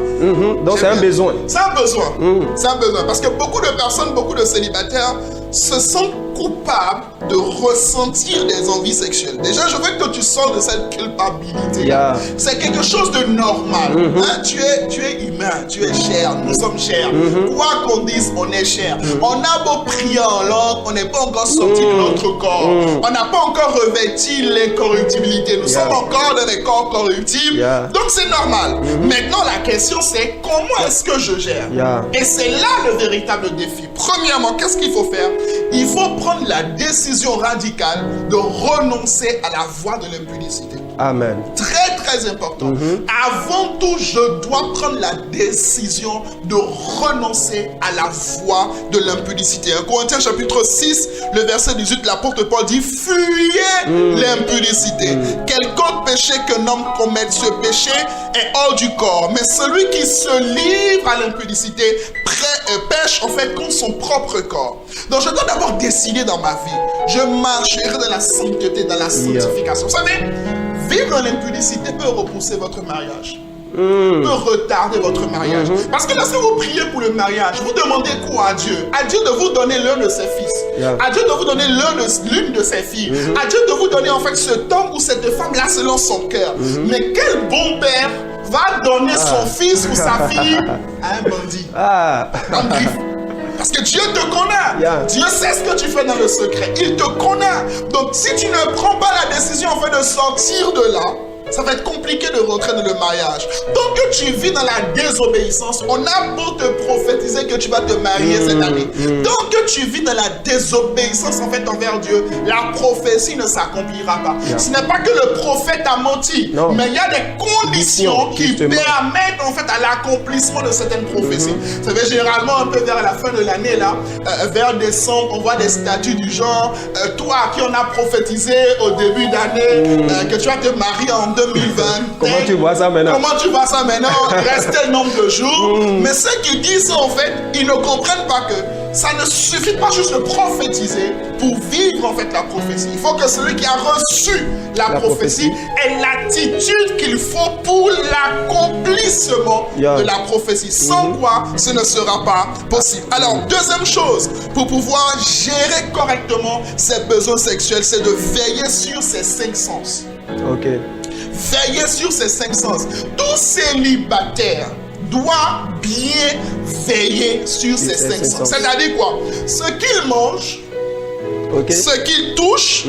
Donc c'est un besoin. C'est un besoin. C'est un besoin. Parce que beaucoup de personnes, beaucoup de célibataires se sentent coupable de ressentir des envies sexuelles. Déjà, je veux que tu sors de cette culpabilité. Yeah. C'est quelque chose de normal. Hein? Tu es humain, tu es chair, nous sommes chers. Quoi qu'on dise, on est cher. On a beau prier en langue, on n'est pas encore sorti de notre corps. On n'a pas encore revêti l'incorruptibilité. Nous sommes encore dans des corps corruptibles. Donc c'est normal. Maintenant, la question c'est comment est-ce que je gère? Et c'est là le véritable défi. Premièrement, qu'est-ce qu'il faut faire? Il faut prendre la décision radicale de renoncer à la voie de l'impudicité. Amen. Très très important. Avant tout, je dois prendre la décision de renoncer à la voie de l'impudicité. 1 Corinthiens chapitre 6, le verset 18, l'apôtre Paul dit: fuyez l'impudicité. Quelque autre péché qu'un homme commette, ce péché est hors du corps. Mais celui qui se livre à l'impudicité pêche en fait contre son propre corps. Donc je dois d'abord décider dans ma vie. Je marcherai dans la sainteté, dans la sanctification. Vous savez, vivre dans l'impudicité peut repousser votre mariage. Peut retarder votre mariage. Parce que lorsque vous priez pour le mariage, vous demandez quoi à Dieu? À Dieu de vous donner l'un de ses fils. À Dieu de vous donner l'une de ses filles. À Dieu de vous donner en fait cet homme ou cette femme-là selon son cœur. Mais quel bon père va donner son fils ou sa fille à un bandit? Un griffe. Parce que Dieu te connaît. Dieu sait ce que tu fais dans le secret. Il te connaît. Donc si tu ne prends pas la décision en fait de sortir de là, ça va être compliqué de rentrer dans le mariage. Tant que tu vis dans la désobéissance, on a beau te prophétiser que tu vas te marier cette année. Tant que tu vis dans la désobéissance en fait envers Dieu, la prophétie ne s'accomplira pas. Ce n'est pas que le prophète a menti, mais il y a des conditions qui permettent en fait à l'accomplissement de certaines prophéties. Vous savez, généralement un peu vers la fin de l'année là, vers décembre, on voit des statuts du genre toi qui on a prophétisé au début d'année que tu vas te marier en 2020. Comment tu vois ça maintenant? Comment tu vois ça maintenant? Il reste tel nombre de jours. Mais ceux qui disent ça, en fait, ils ne comprennent pas que ça ne suffit pas juste de prophétiser pour vivre en fait la prophétie. Il faut que celui qui a reçu la prophétie ait l'attitude qu'il faut pour l'accomplissement de la prophétie. Sans quoi, ce ne sera pas possible. Alors, deuxième chose, pour pouvoir gérer correctement ses besoins sexuels, c'est de veiller sur ses 5 sens. Ok. Veiller sur ses 5 sens. Tout célibataire doit bien veiller sur ses 5 sens. C'est-à-dire quoi? Ce qu'il mange, ce qu'il touche,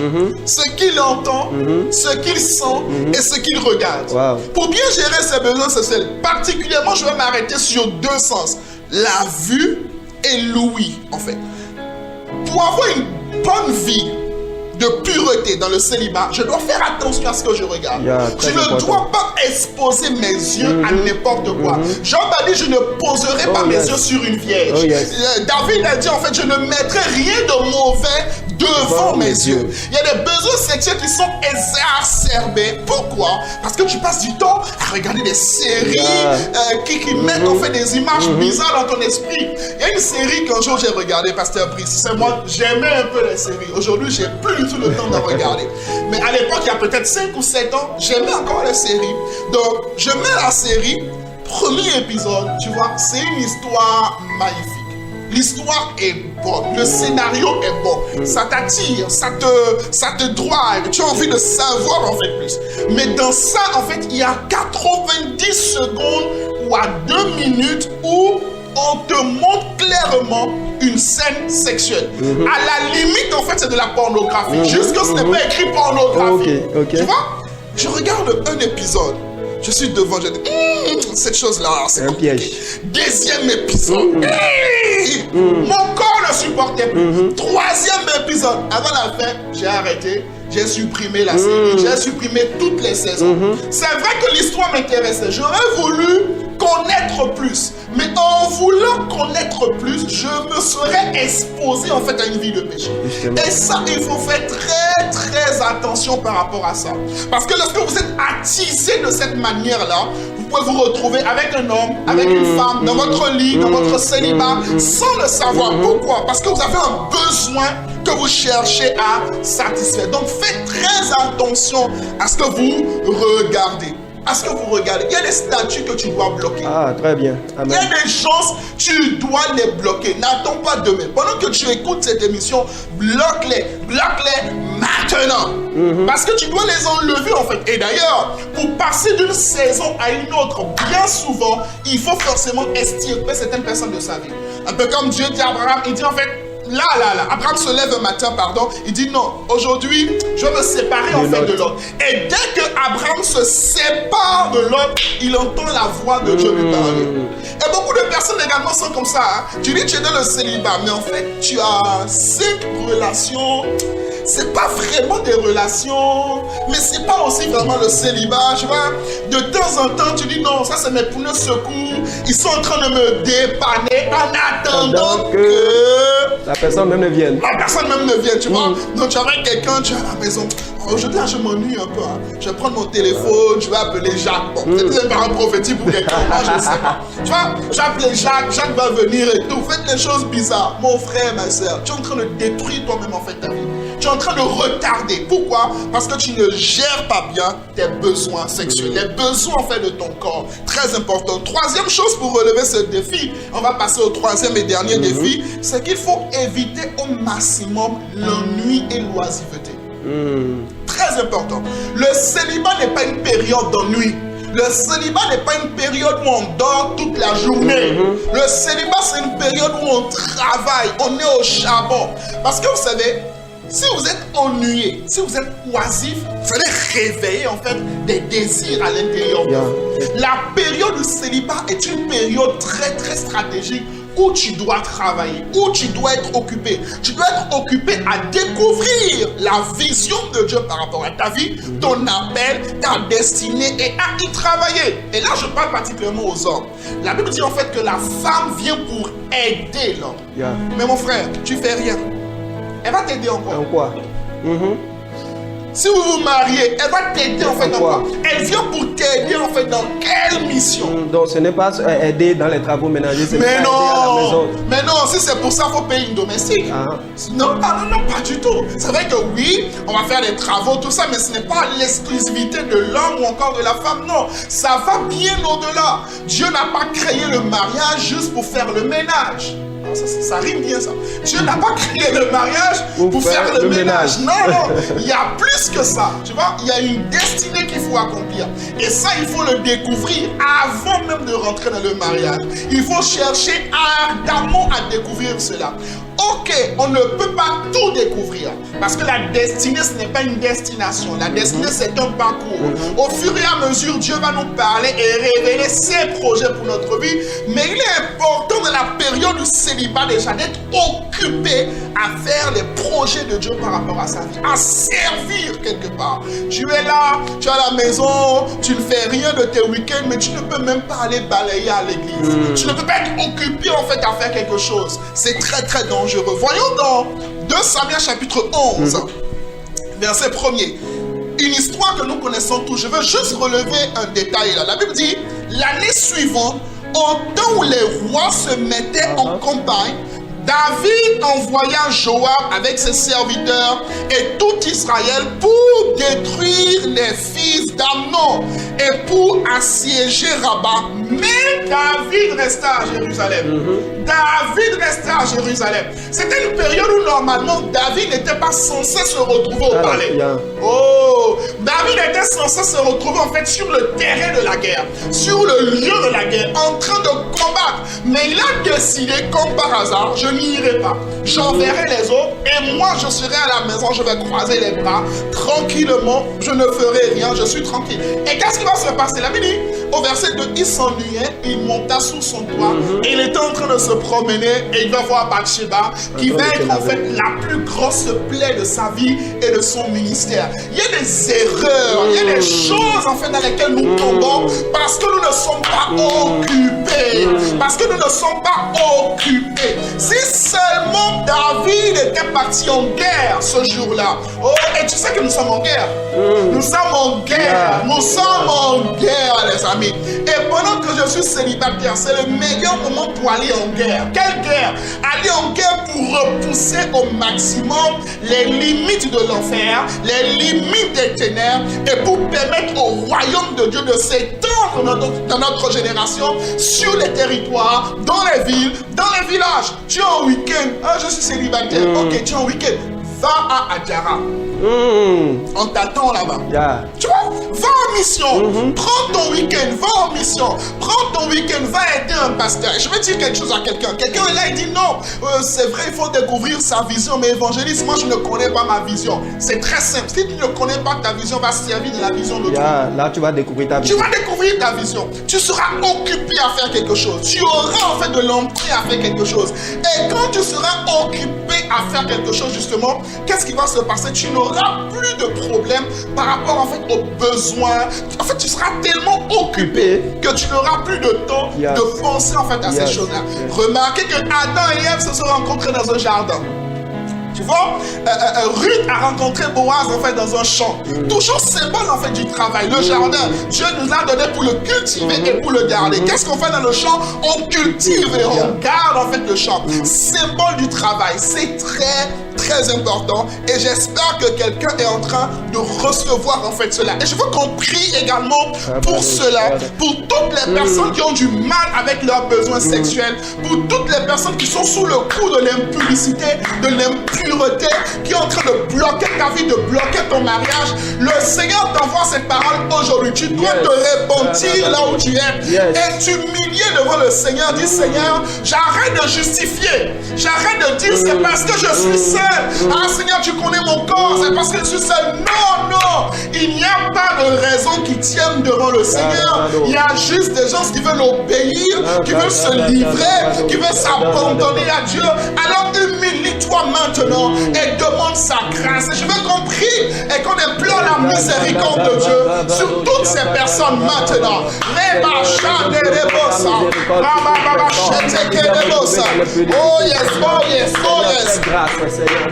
ce qu'il entend, ce qu'il sent et ce qu'il regarde. Pour bien gérer ses besoins sexuels, particulièrement, je vais m'arrêter sur 2 sens. La vue et l'ouïe, en fait. Pour avoir une bonne vie de pureté dans le célibat, je dois faire attention à ce que je regarde. Je ne dois pas exposer mes yeux à n'importe quoi. Job a dit: je ne poserai pas mes yeux sur une vierge. David a dit en fait: je ne mettrai rien de mauvais devant mes yeux. Il y a des besoins sexuels qui sont exacerbés. Pourquoi? Parce que tu passes du temps à regarder des séries qui mettent en fait des images bizarres dans ton esprit. Il y a une série qu'un jour j'ai regardée, Pasteur Brice. C'est moi, j'aimais un peu les séries. Aujourd'hui, j'ai plus du tout le temps de regarder. Mais à l'époque, il y a peut-être 5 ou 7 ans, j'aimais encore les séries. Donc, je mets la série, premier épisode, tu vois, c'est une histoire magnifique. L'histoire est bonne, le scénario est bon, ça t'attire, ça te drive, tu as envie de savoir en fait plus. Mais dans ça, en fait, il y a 90 secondes ou à 2 minutes où on te montre clairement une scène sexuelle. À la limite, en fait, c'est de la pornographie. Juste que ce n'est pas écrit pornographie. Tu vois? Je regarde un épisode. Je suis devant, je dis, cette chose-là, c'est un piège. Deuxième épisode, mon corps ne supportait plus. Troisième épisode, avant la fin, j'ai arrêté, j'ai supprimé la série, j'ai supprimé toutes les saisons. C'est vrai que l'histoire m'intéressait, j'aurais voulu connaître plus, mais en voulant connaître plus, je me serais exposé en fait à une vie de péché. Et ça, il faut faire très très attention par rapport à ça. Parce que lorsque vous êtes attisé de cette manière-là, vous pouvez vous retrouver avec un homme, avec une femme, dans votre lit, dans votre célibat, sans le savoir. Pourquoi? Parce que vous avez un besoin que vous cherchez à satisfaire. Donc faites très attention à ce que vous regardez. est-ce que vous regardez? Il y a des statuts que tu dois bloquer. Ah, très bien. Amen. Il y a des choses, tu dois les bloquer. N'attends pas demain. Pendant que tu écoutes cette émission, bloque-les maintenant. Parce que tu dois les enlever en fait. Et d'ailleurs, pour passer d'une saison à une autre, bien souvent, il faut forcément extirper certaines personnes de sa vie. Un peu comme Dieu dit à Abraham, il dit en fait, là, Abraham se lève un matin, il dit non, aujourd'hui, je veux me séparer en fait de l'autre. Et dès que Abraham se sépare de l'autre, il entend la voix de Dieu lui parler. Et beaucoup de personnes également sont comme ça. Hein. Tu dis tu es dans le célibat, mais en fait, tu as 5 relations. C'est pas vraiment des relations, mais c'est pas aussi vraiment le célibat, tu vois. De temps en temps, tu dis non, ça c'est mes pneus secours, ils sont en train de me dépanner en attendant que la personne même ne vienne. La personne même ne vienne, tu vois. Donc tu es avec quelqu'un, tu es à la maison. Aujourd'hui, je m'ennuie un peu. Hein. Je vais prendre mon téléphone, je vais appeler Jacques. Bon, peut-être par un prophétie pour quelqu'un, moi je ne sais pas. Tu vois, je vais appeler Jacques, Jacques va venir et tout. Faites des choses bizarres. Mon frère, ma soeur, tu es en train de détruire toi-même en fait ta vie. Tu es en train de retarder. Pourquoi? Parce que tu ne gères pas bien tes besoins sexuels, les besoins en fait de ton corps. Très important. Troisième chose pour relever ce défi, on va passer au troisième et dernier défi, c'est qu'il faut éviter au maximum l'ennui et l'oisiveté. Très important. Le célibat n'est pas une période d'ennui. Le célibat n'est pas une période où on dort toute la journée. Le célibat, c'est une période où on travaille, on est au charbon. Parce que vous savez, si vous êtes ennuyé, si vous êtes oisif, vous allez réveiller en fait des désirs à l'intérieur de vous. La période du célibat est une période très très stratégique où tu dois travailler, où tu dois être occupé. Tu dois être occupé à découvrir la vision de Dieu par rapport à ta vie, ton appel, ta destinée et à y travailler. Et là, je parle particulièrement aux hommes. La Bible dit en fait que la femme vient pour aider l'homme. Mais mon frère, tu fais rien. Elle va t'aider encore. En quoi? Si vous vous mariez, elle va t'aider en fait dans quoi? Elle vient pour t'aider en fait dans quelle mission? Donc ce n'est pas aider dans les travaux ménagers, c'est mais pas non, aider à la maison. Mais non, si c'est pour ça, il faut payer une domestique. Non, pas du tout. C'est vrai que oui, on va faire des travaux, tout ça, mais ce n'est pas l'exclusivité de l'homme ou encore de la femme, non. Ça va bien au-delà. Dieu n'a pas créé le mariage juste pour faire le ménage. Ça rime bien ça. Dieu n'a pas créé le mariage pour faire le ménage. Non, il y a plus que ça. Tu vois, il y a une destinée qu'il faut accomplir. Et ça, il faut le découvrir avant même de rentrer dans le mariage. Il faut chercher ardemment à découvrir cela. Ok, on ne peut pas tout découvrir. Parce que la destinée, ce n'est pas une destination. La destinée, c'est un parcours. Au fur et à mesure, Dieu va nous parler et révéler ses projets pour notre vie. Mais il est important dans la période du célibat déjà d'être occupé à faire les projets de Dieu par rapport à sa vie. À servir quelque part. Tu es là, tu es à la maison, tu ne fais rien de tes week-ends, mais tu ne peux même pas aller balayer à l'église. Tu ne peux pas être occupé en fait à faire quelque chose. C'est très très dangereux. Voyons dans 2 Samuel chapitre 11, verset 1er. Une histoire que nous connaissons tous. Je veux juste relever un détail là. La Bible dit, l'année suivante, au temps où les rois se mettaient en campagne, David envoya Joab avec ses serviteurs et tout Israël pour détruire les fils d'Amnon et pour assiéger Rabat. Mais David resta à Jérusalem. David resta à Jérusalem. C'était une période où normalement David n'était pas censé se retrouver au palais. Oh, David était censé se retrouver en fait sur le terrain de la guerre, sur le lieu de la guerre, en train de combattre. Mais il a décidé, comme par hasard, je n'irai pas. J'enverrai les autres et moi je serai à la maison, je vais croiser les bras tranquillement, je ne ferai rien, je suis tranquille. Et qu'est-ce qui va se passer? La Bible dit, au verset 2, il s'ennuyait, il monta sous son toit et il était en train de se promener et il va voir Bathsheba qui va être en fait la plus grosse plaie de sa vie et de son ministère. Il y a des erreurs, il y a des choses en fait dans lesquelles nous tombons parce que nous ne sommes pas occupés. Parce que nous ne sommes pas occupés. Si seulement David était parti en guerre ce jour-là. Oh, et tu sais que nous sommes en guerre. Nous sommes en guerre. Nous sommes en guerre, les amis. ami. Et pendant que je suis célibataire, c'est le meilleur moment pour aller en guerre. Quelle guerre? Aller en guerre pour repousser au maximum les limites de l'enfer, les limites des ténèbres, et pour permettre au royaume de Dieu de s'étendre dans notre génération, sur les territoires, dans les villes, dans les villages. Tu es en week-end, ah, je suis célibataire, ok, tu es en week-end, va à Adjara. On t'attend là-bas. Yeah. Tu vois, va en mission. Prends ton week-end, va en mission. Prends ton week-end, va aider un pasteur. Je vais dire quelque chose à quelqu'un. Quelqu'un est là, il dit non, c'est vrai, il faut découvrir sa vision. Mais évangéliste, moi je ne connais pas ma vision. C'est très simple. Si tu ne connais pas ta vision, va servir de la vision de Dieu. Là, tu vas découvrir ta vision. Tu vas découvrir ta vision. Tu seras occupé à faire quelque chose. Tu auras en fait de l'entrée à faire quelque chose. Et quand tu seras occupé à faire quelque chose, justement, qu'est-ce qui va se passer? Tu n'auras plus de problème par rapport en fait aux besoins. En fait, tu seras tellement occupé que tu n'auras plus de temps de penser en fait à ces choses-là. Remarquez que Adam et Ève se sont rencontrés dans un jardin. Tu vois, Ruth a rencontré Boaz en fait dans un champ. Toujours symbole en fait du travail. Le jardin, Dieu nous a donné pour le cultiver et pour le garder. Qu'est-ce qu'on fait dans le champ? On cultive et on garde en fait le champ. Symbole du travail. C'est très important. Et j'espère que quelqu'un est en train de recevoir en fait cela. Et je veux qu'on prie également pour cela, pour toutes les personnes qui ont du mal avec leurs besoins sexuels, pour toutes les personnes qui sont sous le coup de l'impudicité, de l'impureté, qui est en train de bloquer ta vie, de bloquer ton mariage. Le Seigneur t'envoie cette parole aujourd'hui. Tu dois te repentir là où tu es et t'humilier devant le Seigneur. Dis Seigneur, j'arrête de justifier. J'arrête de dire c'est parce que je suis seul. Ah Seigneur, tu connais mon corps, c'est parce que je suis seul. Non, il n'y a pas de raison qui tienne devant le Seigneur. Il y a juste des gens qui veulent obéir, qui veulent se livrer, qui veulent s'abandonner à Dieu. Alors humilie-toi maintenant et demande sa grâce. Et je veux qu'on prie et qu'on implore la miséricorde de Dieu sur toutes ces personnes maintenant. Oh yes, oh yes, oh yes.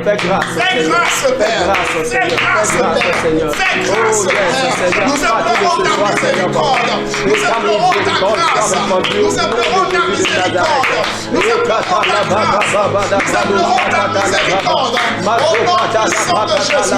Fais grâce, fais grâce, Père. Fais grâce, Père. Fais grâce, Père. Nous implorons ta miséricorde. Nous implorons ta grâce. Nous implorons ta miséricorde. Nous implorons ta grâce. Nous implorons ta miséricorde. Au nom puissant de Jésus.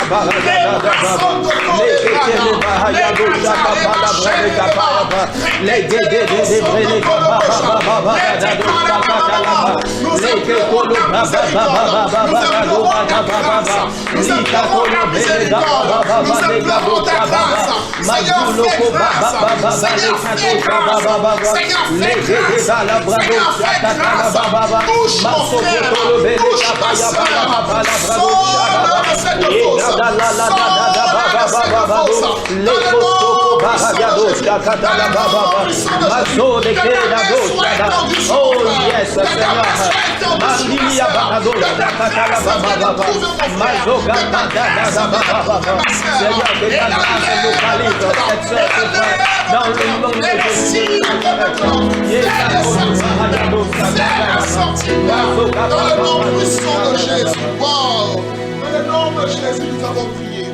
Nous implorons ta miséricorde. Nous implorons ta grâce. Seigneur, fais grâce. Seigneur, fais grâce. Seigneur, fais grâce. Seigneur, fais grâce. Touche mon frère. Touche ma soeur. Sors-le de cette fosse. Sors-le de cette fosse. Dans le nom puissant de Jésus. Dans le nom puissant de Jésus. Que ta main soit étendue sur mon frère. Que ta main soit étendue sur ma soeur. Que ta grâce vienne trouver mon frère. Que ta grâce vienne trouver ma soeur. Et la lève maintenant. Fais-la sortir dans le nom puissant de Jésus. Wow. Dans le nom de Jésus, nous avons prié.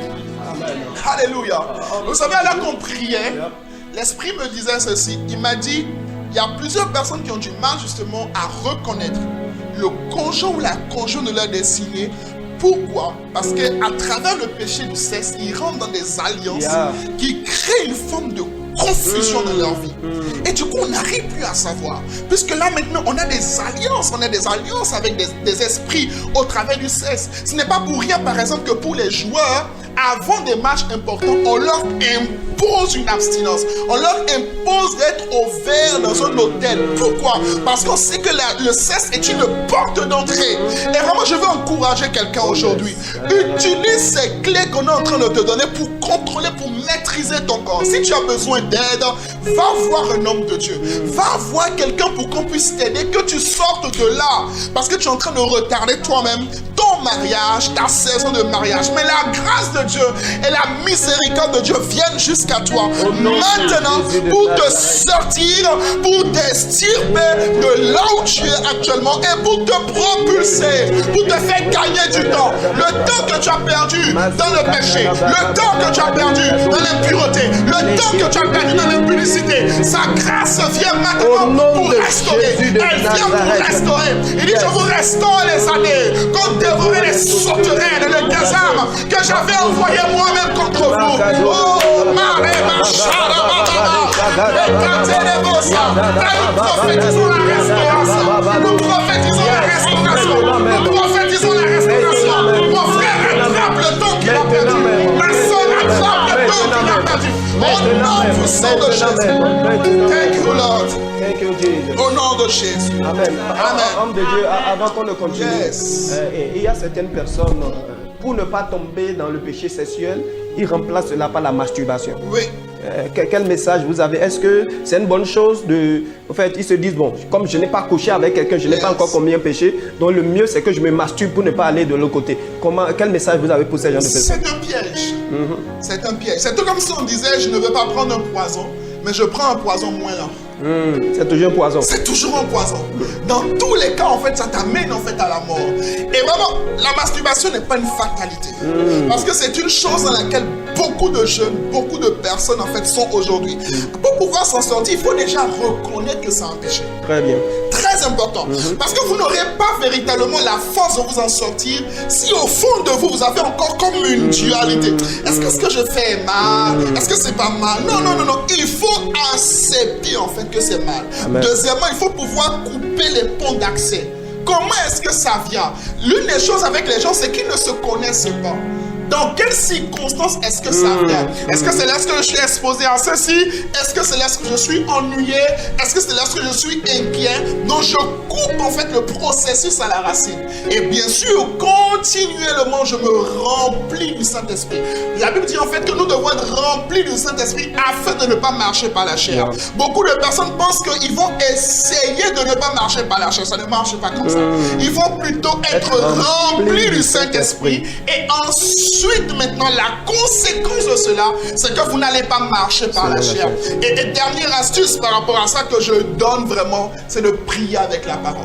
Alléluia. Vous savez, alors qu'on priait, l'Esprit me disait ceci. Il m'a dit, il y a plusieurs personnes qui ont du mal justement à reconnaître le conjoint ou la conjointe de leur destinée. Pourquoi? Parce qu'à travers le péché du sexe, ils rentrent dans des alliances qui créent une forme de confusion dans leur vie. Et du coup, on n'arrive plus à savoir. Puisque là, maintenant, on a des alliances. On a des alliances avec des esprits au travers du sexe. Ce n'est pas pour rien, par exemple, que pour les joueurs, avant des matchs importants, on leur impose une abstinence. On leur impose d'être au vert dans un hôtel. Pourquoi? Parce qu'on sait que le sexe est une porte d'entrée. Et vraiment, je veux encourager quelqu'un aujourd'hui. Utilise ces clés qu'on est en train de te donner pour contrôler, pour maîtriser ton corps. Si tu as besoin d'aide, va voir un homme de Dieu. Va voir quelqu'un pour qu'on puisse t'aider, que tu sortes de là. Parce que tu es en train de retarder toi-même ton mariage, ta saison de mariage. Mais la grâce de Dieu et la miséricorde de Dieu viennent jusqu'à toi maintenant pour te sortir, pour t'extirper de là où tu es actuellement et pour te propulser, pour te faire gagner du temps. Le temps que tu as perdu dans le péché, le temps que tu as perdu dans l'impureté, le temps que tu as perdu dans l'impudicité, sa grâce vient maintenant pour restaurer. Elle vient pour restaurer. Il dit, je vous restaure les années qu'on dévorait les sauterelles et les désarmes que j'avais envoyés moi-même contre vous. Oh, Maré, prophétisons la restauration. Nous prophétisons la restauration. Nous prophétisons la restauration. Mon frère rattrape le temps qu'il a perdu. Ma soeur rattrape le temps qu'il a perdu. Au nom puissant de Jésus. Thank you, Lord. Thank you, Jesus. Au nom de Jésus. Amen. Amen. Homme de Dieu, avant qu'on ne continue, Yes. Il y a certaines personnes, pour ne pas tomber dans le péché sexuel, ils remplacent cela par la masturbation. Oui. Quel message vous avez? Est-ce que c'est une bonne chose de... En fait, ils se disent, bon, comme je n'ai pas couché avec quelqu'un, je n'ai pas encore commis un péché, donc le mieux c'est que je me masturbe pour ne pas aller de l'autre côté. Quel message vous avez pour ces gens de personnes? C'est un piège. C'est un piège. C'est tout comme si on disait, je ne veux pas prendre un poison, mais je prends un poison moins lent. C'est toujours un poison. C'est toujours un poison. Dans tous les cas, en fait, ça t'amène en fait à la mort. Et vraiment, la masturbation n'est pas une fatalité. Parce que c'est une chose dans laquelle beaucoup de jeunes, beaucoup de personnes en fait sont aujourd'hui. Pour pouvoir s'en sortir, il faut déjà reconnaître que c'est un péché. Très bien. Très important. Parce que vous n'aurez pas véritablement la force de vous en sortir si au fond de vous, vous avez encore comme une dualité. Est-ce que ce que je fais est mal? Est-ce que c'est pas mal? Non, non, non, non. Il faut accepter en fait que c'est mal. Amen. Deuxièmement, il faut pouvoir couper les ponts d'accès. Comment est-ce que ça vient? L'une des choses avec les gens, c'est qu'ils ne se connaissent pas. Dans quelles circonstances est-ce que ça vient? Est-ce que c'est lorsque je suis exposé à ceci? Est-ce que c'est lorsque je suis ennuyé? Est-ce que c'est lorsque je suis inquiet? Donc je coupe en fait le processus à la racine. Et bien sûr, continuellement, je me remplis du Saint-Esprit. La Bible dit en fait que nous devons être remplis du Saint-Esprit afin de ne pas marcher par la chair. Beaucoup de personnes pensent qu'ils vont essayer de ne pas marcher par la chair. Ça ne marche pas comme ça. Ils vont plutôt être remplis du Saint-Esprit et ensuite, maintenant, la conséquence de cela, c'est que vous n'allez pas marcher par la chair. Et dernière astuce par rapport à ça que je donne vraiment, c'est de prier avec la parole.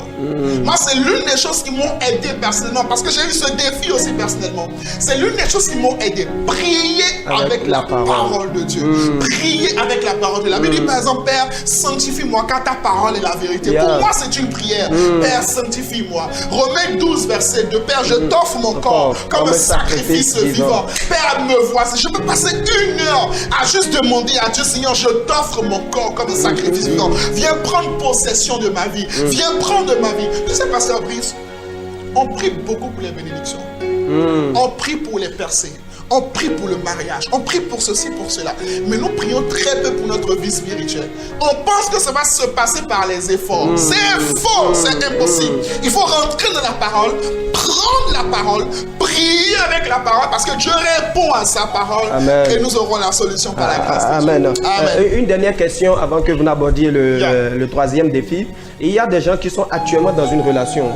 Moi, c'est l'une des choses qui m'ont aidé personnellement, parce que j'ai eu ce défi aussi personnellement. C'est l'une des choses qui m'ont aidé. Prier avec la parole de Dieu. Prier avec la parole de Dieu. La Bible dit par exemple, Père, sanctifie-moi car ta parole est la vérité. Pour moi, c'est une prière. Père, sanctifie-moi. Romains 12, verset 2. Père, je t'offre mon corps comme un sacrifice vivant. Père, me voici. Je peux passer 1 heure à juste demander à Dieu, Seigneur, je t'offre mon corps comme un sacrifice vivant. Viens prendre possession de ma vie. Viens prendre de ma vie. Tu sais, Pasteur Brice, on prie beaucoup pour les bénédictions. On prie pour les percées. On prie pour le mariage, on prie pour ceci, pour cela. Mais nous prions très peu pour notre vie spirituelle. On pense que ça va se passer par les efforts. C'est faux, c'est impossible. Il faut rentrer dans la parole, prendre la parole, prier avec la parole, parce que Dieu répond à sa parole. Amen. Et nous aurons la solution par la grâce de Dieu. Amen. Amen. Une dernière question avant que vous n'abordiez le troisième défi. Il y a des gens qui sont actuellement dans une relation,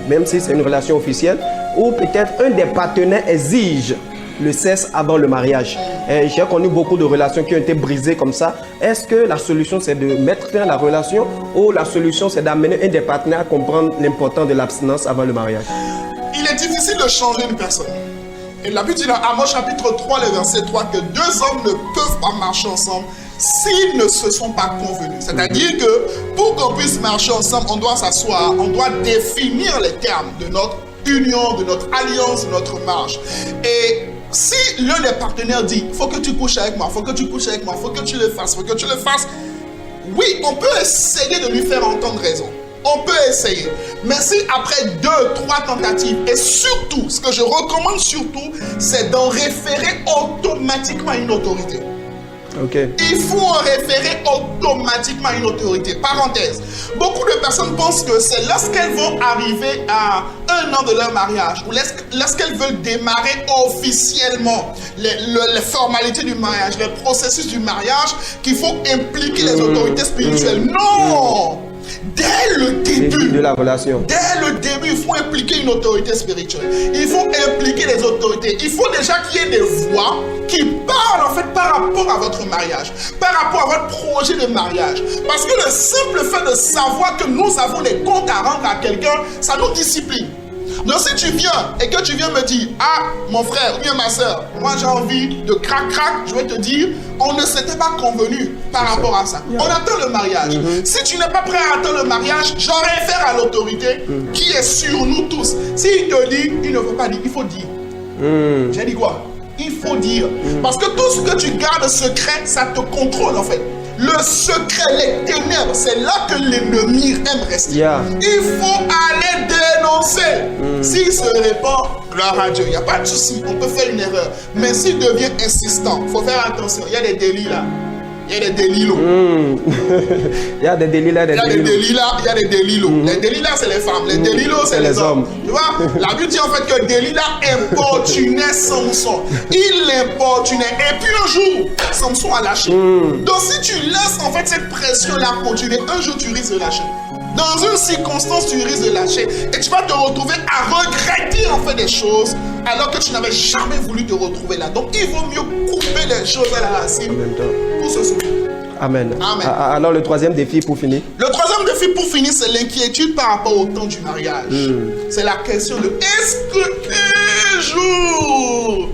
même si c'est une relation officielle, où peut-être un des partenaires exige le sexe avant le mariage. J'ai connu beaucoup de relations qui ont été brisées comme ça. Est-ce que la solution c'est de mettre fin à la relation ou la solution c'est d'amener un des partenaires à comprendre l'importance de l'abstinence avant le mariage? Il est difficile de changer une personne. Et la Bible dit dans Amos chapitre 3, le verset 3, que 2 hommes ne peuvent pas marcher ensemble s'ils ne se sont pas convenus. C'est-à-dire que pour qu'on puisse marcher ensemble, on doit s'asseoir, on doit définir les termes de notre union, de notre alliance, de notre marche. Et si l'un des partenaires dit, il faut que tu couches avec moi, il faut que tu couches avec moi, il faut que tu le fasses, il faut que tu le fasses, oui, on peut essayer de lui faire entendre raison. On peut essayer. Mais si après 2, 3 tentatives, et surtout, ce que je recommande surtout, c'est d'en référer automatiquement à une autorité. Okay. Il faut en référer automatiquement à une autorité. Parenthèse. Beaucoup de personnes pensent que c'est lorsqu'elles vont arriver à 1 an de leur mariage ou lorsqu'elles veulent démarrer officiellement les formalités du mariage, les processus du mariage, qu'il faut impliquer les autorités spirituelles. Non! Dès le début de la relation. Dès le début, il faut impliquer une autorité spirituelle. Il faut impliquer les autorités. Il faut déjà qu'il y ait des voix qui parlent en fait par rapport à votre mariage, par rapport à votre projet de mariage. Parce que le simple fait de savoir que nous avons des comptes à rendre à quelqu'un, ça nous discipline. Donc si tu viens et que tu viens me dire, ah mon frère ou bien ma soeur, moi j'ai envie de crac, je vais te dire, on ne s'était pas convenu par rapport à ça. On attend le mariage. Si tu n'es pas prêt à attendre le mariage, j'en réfère à l'autorité qui est sur nous tous. S'il te dit, il ne faut pas dire, il faut dire. J'ai dit quoi? Il faut dire. Parce que tout ce que tu gardes secret, ça te contrôle en fait. Le secret, les ténèbres, c'est là que l'ennemi aime rester. Il faut aller dénoncer. S'il se répand, gloire à Dieu, il n'y a pas de souci, on peut faire une erreur. Mais s'il devient insistant, il faut faire attention, il y a des délits là. Il y a des délits là. Il y a des délits là, il y a des délits là, il y a des délits là. Les délits là, c'est les femmes. Les délits là, c'est les hommes. Tu vois, la Bible dit en fait que Delilah importunait Samson. Il l'importunait. Et puis un jour, Samson a lâché. Donc si tu laisses en fait cette pression-là continuer, un jour tu risques de lâcher. Dans une circonstance, tu risques de lâcher. Et tu vas te retrouver à regretter en fait des choses alors que tu n'avais jamais voulu te retrouver là. Donc il vaut mieux couper les choses à la racine pour se sauver. Amen. Alors le troisième défi pour finir. Le troisième défi pour finir, c'est l'inquiétude par rapport au temps du mariage. C'est la question de est-ce qu'un jour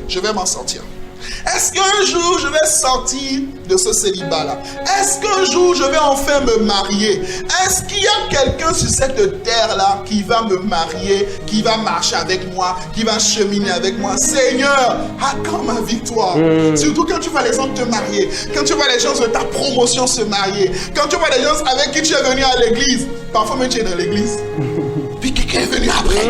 je vais m'en sortir? Est-ce qu'un jour je vais sortir de ce célibat-là? Est-ce qu'un jour je vais enfin me marier? Est-ce qu'il y a quelqu'un sur cette terre-là qui va me marier, qui va marcher avec moi, qui va cheminer avec moi? Seigneur, à quand ma victoire? Surtout quand tu vois les gens te marier, quand tu vois les gens de ta promotion se marier, quand tu vois les gens avec qui tu es venu à l'église. Parfois même tu es dans l'église. Puis quelqu'un est venu après.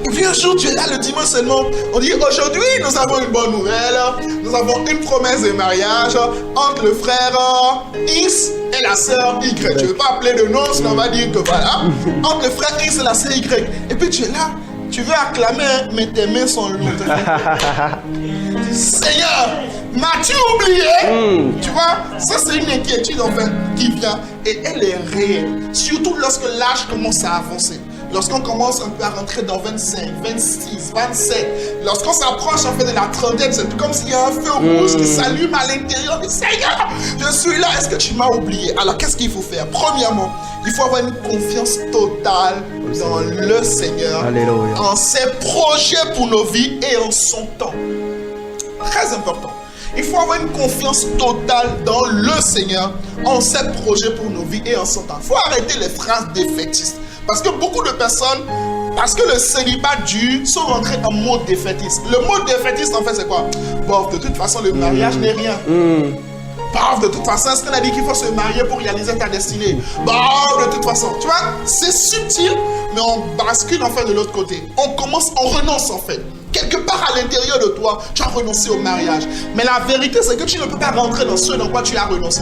Et puis un jour, tu es là le dimanche seulement. On dit aujourd'hui, nous avons une bonne nouvelle. Nous avons une promesse de mariage entre le frère X et la sœur Y. Je ne vais pas appeler de nom, sinon on va dire que voilà. Entre le frère X et la sœur Y. Et puis tu es là, tu veux acclamer, mais tes mains sont lourdes. Seigneur, m'as-tu oublié? Tu vois, ça c'est une inquiétude en fait qui vient et elle est réelle. Surtout lorsque l'âge commence à avancer. Lorsqu'on commence un peu à rentrer dans 25, 26, 27, lorsqu'on s'approche en fait de la trentaine, c'est comme s'il y a un feu rouge qui s'allume à l'intérieur. Seigneur, je suis là, est-ce que tu m'as oublié? Alors qu'est-ce qu'il faut faire? Premièrement, il faut avoir une confiance totale dans le Seigneur, Alléluia. En ses projets pour nos vies et en son temps. Très important. Il faut avoir une confiance totale dans le Seigneur, en ses projets pour nos vies et en son temps. Il faut arrêter les phrases défaitistes. Parce que beaucoup de personnes, parce que le célibat dure, sont rentrés en mode défaitiste. Le mode défaitiste, en fait, c'est quoi? Bon, de toute façon, le mariage n'est rien. Bon, de toute façon, est-ce qu'on a dit qu'il faut se marier pour réaliser ta destinée? Bon, de toute façon, tu vois, c'est subtil, mais on bascule en fait de l'autre côté. On renonce en fait. Quelque part à l'intérieur de toi, tu as renoncé au mariage. Mais la vérité, c'est que tu ne peux pas rentrer dans ce dans quoi tu as renoncé.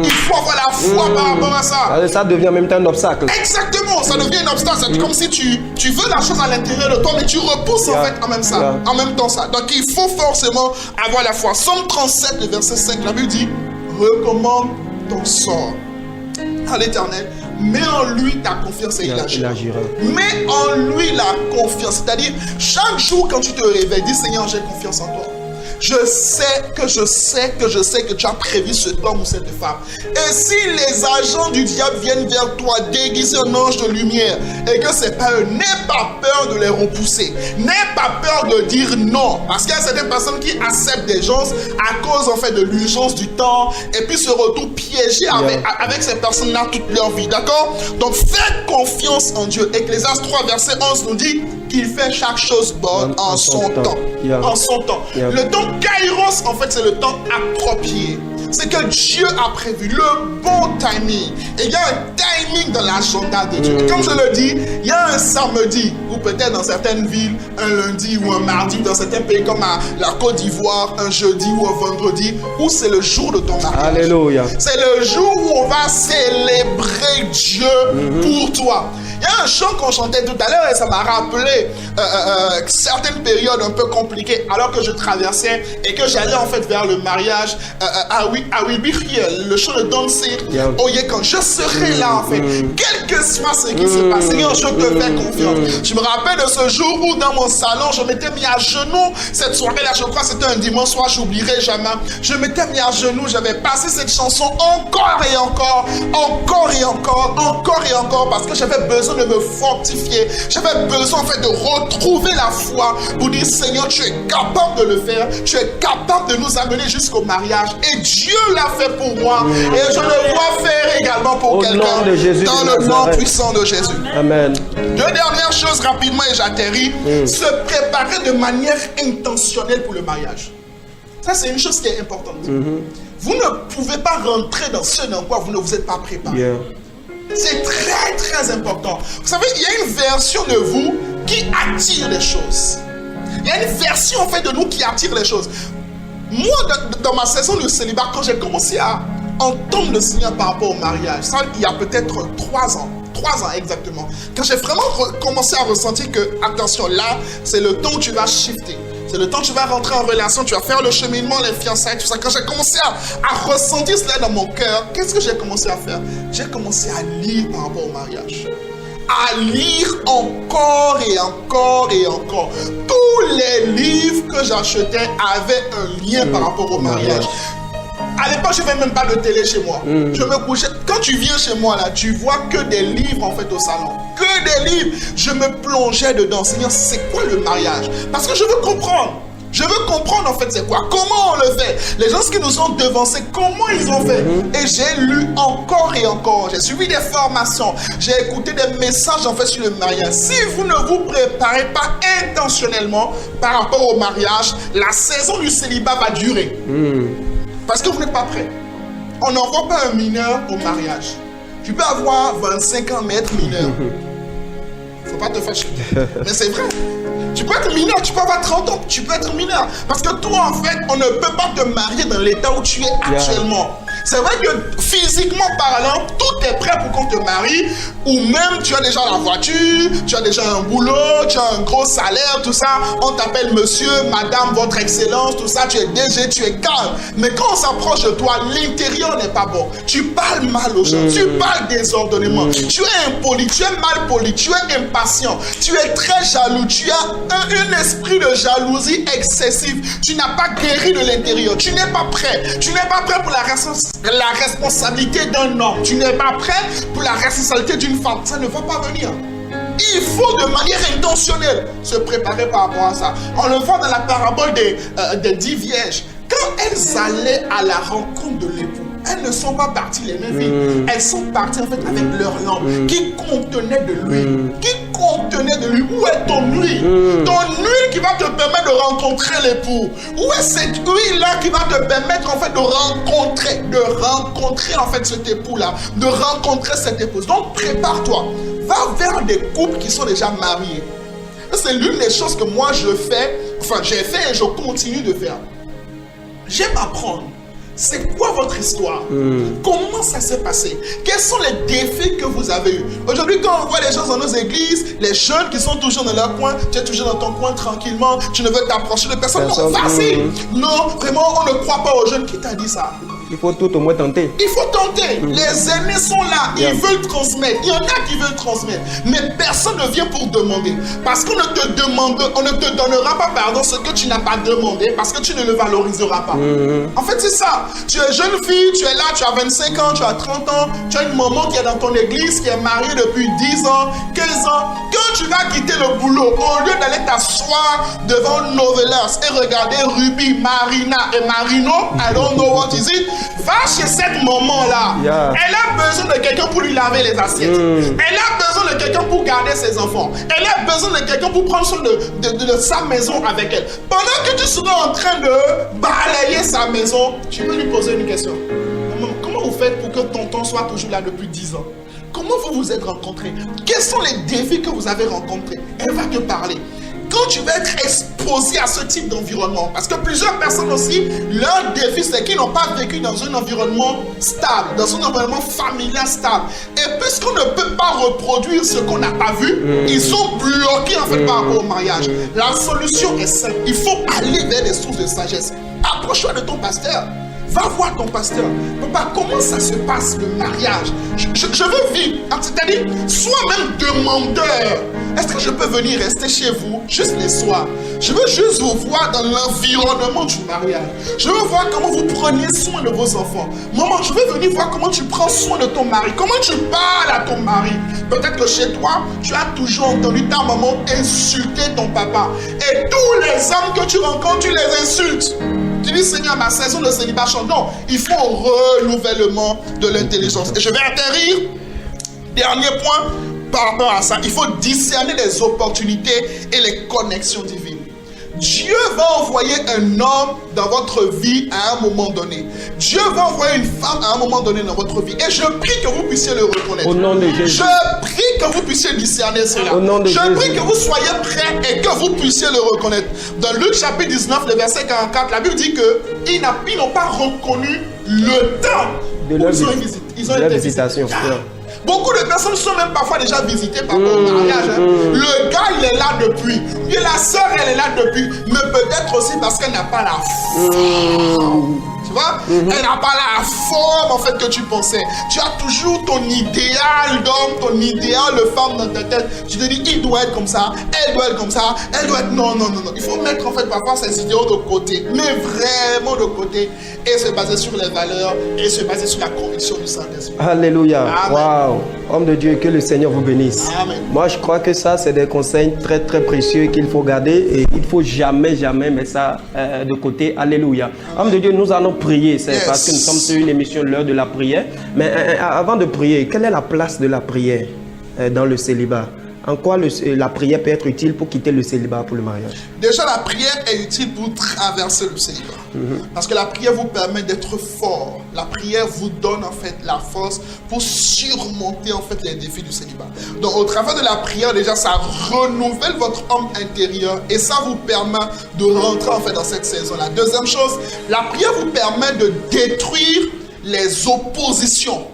Il faut avoir la foi par rapport à ça. Ça devient en même temps un obstacle. Exactement, ça devient un obstacle. C'est comme si tu veux la chose à l'intérieur de toi, mais tu repousses en fait en même temps ça. Donc il faut forcément avoir la foi. Somme 37, le verset 5, la Bible dit, recommande ton sort à l'Éternel. Mets en lui ta confiance et il agira. Mets en lui la confiance. C'est-à-dire, chaque jour quand tu te réveilles, dis Seigneur, j'ai confiance en toi. Je sais que tu as prévu cet homme ou cette femme. Et si les agents du diable viennent vers toi déguisés en ange de lumière et que c'est pas eux, n'aie pas peur de les repousser. N'aie pas peur de dire non. Parce qu'il y a certaines personnes qui acceptent des gens à cause en fait de l'urgence du temps et puis se retrouvent piégés avec ces personnes-là toute leur vie. D'accord? Donc faites confiance en Dieu. Ecclésiaste 3 verset 11 nous dit qu'il fait chaque chose bonne en son temps. En son temps. Le temps Kairos, en fait, c'est le temps approprié. C'est que Dieu a prévu le bon timing. Et il y a un timing dans l'agenda de Dieu. Et comme je le dis, il y a un samedi, ou peut-être dans certaines villes, un lundi ou un mardi, dans certains pays comme la Côte d'Ivoire, un jeudi ou un vendredi, où c'est le jour de ton mariage. Alléluia. C'est le jour où on va célébrer Dieu pour toi. Il y a un chant qu'on chantait tout à l'heure et ça m'a rappelé certaines périodes un peu compliquées alors que je traversais et que j'allais en fait vers le mariage à Wilbir. Le chant de Don Cyr, Oye, quand je serai là en fait, quel que soit ce qui se passe, Seigneur, je te fais confiance. Je me rappelle de ce jour où dans mon salon, je m'étais mis à genoux. Cette soirée-là, je crois que c'était un dimanche soir, j'oublierai jamais. Je m'étais mis à genoux, j'avais passé cette chanson encore et encore, parce que j'avais besoin de me fortifier. J'avais besoin en fait de retrouver la foi pour dire Seigneur, tu es capable de le faire, tu es capable de nous amener jusqu'au mariage. Et Dieu l'a fait pour moi. Et je le dois faire également pour quelqu'un dans le nom puissant de Jésus. Amen. Deux dernières choses rapidement et j'atterris. Se préparer de manière intentionnelle pour le mariage. Ça, c'est une chose qui est importante. Vous ne pouvez pas rentrer dans ce dans quoi vous ne vous êtes pas préparé. C'est très, très important. Vous savez, il y a une version de vous qui attire les choses. Il y a une version, en fait, de nous qui attire les choses. Moi, dans ma saison de célibat, quand j'ai commencé à entendre le Seigneur par rapport au mariage, ça, il y a peut-être 3 ans. 3 ans exactement. Quand j'ai vraiment commencé à ressentir que, attention, là, c'est le temps où tu vas shifter. C'est le temps où tu vas rentrer en relation, tu vas faire le cheminement, les fiançailles, tout ça. Quand j'ai commencé à ressentir cela dans mon cœur, qu'est-ce que j'ai commencé à faire? J'ai commencé à lire par rapport au mariage. À lire encore et encore et encore. Tous les livres que j'achetais avaient un lien par rapport au mariage. À l'époque, je n'avais même pas de télé chez moi. Je me couchais. Quand tu viens chez moi, là, tu vois que des livres en fait au salon. Que des livres. Je me plongeais dedans. Seigneur, c'est quoi le mariage? Parce que je veux comprendre. Je veux comprendre en fait c'est quoi. Comment on le fait? Les gens qui nous ont devancés, comment ils ont fait? Et j'ai lu encore et encore. J'ai suivi des formations. J'ai écouté des messages en fait sur le mariage. Si vous ne vous préparez pas intentionnellement par rapport au mariage, la saison du célibat va durer. Parce que vous n'êtes pas prêt. On n'envoie pas un mineur au mariage. Tu peux avoir 25 ans mais être mineur. Faut pas te fâcher. Mais c'est vrai. Tu peux être mineur, tu peux avoir 30 ans, tu peux être mineur. Parce que toi, en fait, on ne peut pas te marier dans l'état où tu es actuellement. C'est vrai que physiquement parlant, tout est prêt pour qu'on te marie. Ou même tu as déjà la voiture, tu as déjà un boulot, tu as un gros salaire, tout ça. On t'appelle monsieur, madame, votre excellence, tout ça. Tu es DG, tu es calme. Mais quand on s'approche de toi, l'intérieur n'est pas bon. Tu parles mal aux gens, tu parles désordonnément. Tu es impoli, tu es mal poli, tu es impatient. Tu es très jaloux, tu as un esprit de jalousie excessive. Tu n'as pas guéri de l'intérieur. Tu n'es pas prêt. Tu n'es pas prêt pour la responsabilité d'un homme. Tu n'es pas prêt pour la responsabilité d'une femme. Ça ne va pas venir. Il faut de manière intentionnelle se préparer par rapport à ça. On le voit dans la parabole des 10 vierges. Quand elles allaient à la rencontre de l'époux, elles ne sont pas parties les mêmes filles. Elles sont parties en fait avec leur lampe qui contenait de l'huile. Qui contenait de l'huile. Où est ton huile? Ton huile qui va te permettre de rencontrer l'époux. Où est cette huile-là qui va te permettre en fait de rencontrer en fait cet époux-là, de rencontrer cette épouse. Donc prépare-toi. Va vers des couples qui sont déjà mariés. C'est l'une des choses que moi je fais, enfin j'ai fait et je continue de faire. J'aime apprendre. C'est quoi votre histoire? Comment ça s'est passé? Quels sont les défis que vous avez eus? Aujourd'hui, quand on voit les gens dans nos églises, les jeunes qui sont toujours dans leur coin, tu es toujours dans ton coin tranquillement, tu ne veux t'approcher de personne. Non, facile. Non, vraiment, on ne croit pas aux jeunes. Qui t'a dit ça? Il faut tout au moins tenter. Il faut tenter. Les aînés sont là. Ils veulent transmettre. Il y en a qui veulent transmettre. Mais personne ne vient pour demander. Parce qu'on ne te donnera pas ce que tu n'as pas demandé. Parce que tu ne le valoriseras pas. En fait, c'est ça. Tu es jeune fille, tu es là, tu as 25 ans, tu as 30 ans. Tu as une maman qui est dans ton église, qui est mariée depuis 10 ans, 15 ans. Quand tu vas quitter le boulot, au lieu d'aller t'asseoir devant Novelas et regarder Ruby, Marina et Marino, I don't know what is it. Va chez cette maman-là. Elle a besoin de quelqu'un pour lui laver les assiettes. Elle a besoin de quelqu'un pour garder ses enfants. Elle a besoin de quelqu'un pour prendre soin de sa maison avec elle. Pendant que tu seras en train de balayer sa maison, tu peux lui poser une question. Maman, comment vous faites pour que tonton soit toujours là depuis 10 ans? Comment vous vous êtes rencontrés? Quels sont les défis que vous avez rencontrés? Elle va te parler. quand tu vas être exposé à ce type d'environnement, parce que plusieurs personnes aussi, leur défi c'est qu'ils n'ont pas vécu dans un environnement stable, dans un environnement familial stable. Et puisqu'on ne peut pas reproduire ce qu'on n'a pas vu, ils sont bloqués en fait par rapport au mariage. La solution est simple, il faut aller vers des sources de sagesse. Approche-toi de ton pasteur. Va voir ton pasteur. Papa, comment ça se passe le mariage? Je veux vivre. C'est-à-dire, sois même demandeur. Est-ce que je peux venir rester chez vous juste les soirs? Je veux juste vous voir dans l'environnement du mariage. Je veux voir comment vous prenez soin de vos enfants. Maman, je veux venir voir comment tu prends soin de ton mari. Comment tu parles à ton mari. Peut-être que chez toi, tu as toujours entendu ta maman insulter ton papa. Et tous les hommes que tu rencontres, tu les insultes. Tu dis, Seigneur, ma saison de célibat change. Non, il faut un renouvellement de l'intelligence. Et je vais atterrir. Dernier point par rapport à ça. Il faut discerner les opportunités et les connexions divines. Dieu va envoyer un homme dans votre vie à un moment donné. Dieu va envoyer une femme à un moment donné dans votre vie. Et je prie que vous puissiez le reconnaître. Au nom de Jésus. Je prie que vous puissiez discerner cela. Au nom de Jésus. Je prie que vous soyez prêts et que vous puissiez le reconnaître. Dans Luc chapitre 19, le verset 44, la Bible dit qu'ils n'ont pas reconnu le temps de où leur ils ont été visitation. Beaucoup de personnes sont même parfois déjà visitées par leur mariage. Le gars, il est là depuis. Et la sœur, elle est là depuis. Mais peut-être aussi parce qu'elle n'a pas la forme. Tu vois? Elle n'a pas la forme en fait que tu pensais. Tu as toujours ton idéal d'homme, ton idéal de femme dans ta tête. Tu te dis, il doit être comme ça, elle doit être comme ça, elle doit être... Non. Il faut mettre en fait parfois ces idéaux de côté. Mais vraiment de côté. Et se baser sur les valeurs et se baser sur la conviction du Saint-Esprit. Alléluia. Waouh. Homme de Dieu, que le Seigneur vous bénisse. Amen. Moi, je crois que ça, c'est des conseils très, très précieux qu'il faut garder et il ne faut jamais mettre ça de côté. Alléluia. Amen. Homme de Dieu, nous allons prier. C'est parce que nous sommes sur une émission l'heure de la prière. Mais avant de prier, quelle est la place de la prière dans le célibat? En quoi la prière peut être utile pour quitter le célibat pour le mariage? Déjà, la prière est utile pour traverser le célibat. Parce que la prière vous permet d'être fort. La prière vous donne en fait la force pour surmonter en fait les défis du célibat. Donc au travers de la prière, déjà, ça renouvelle votre homme intérieur et ça vous permet de rentrer en fait dans cette saison-là. Deuxième chose, la prière vous permet de détruire les oppositions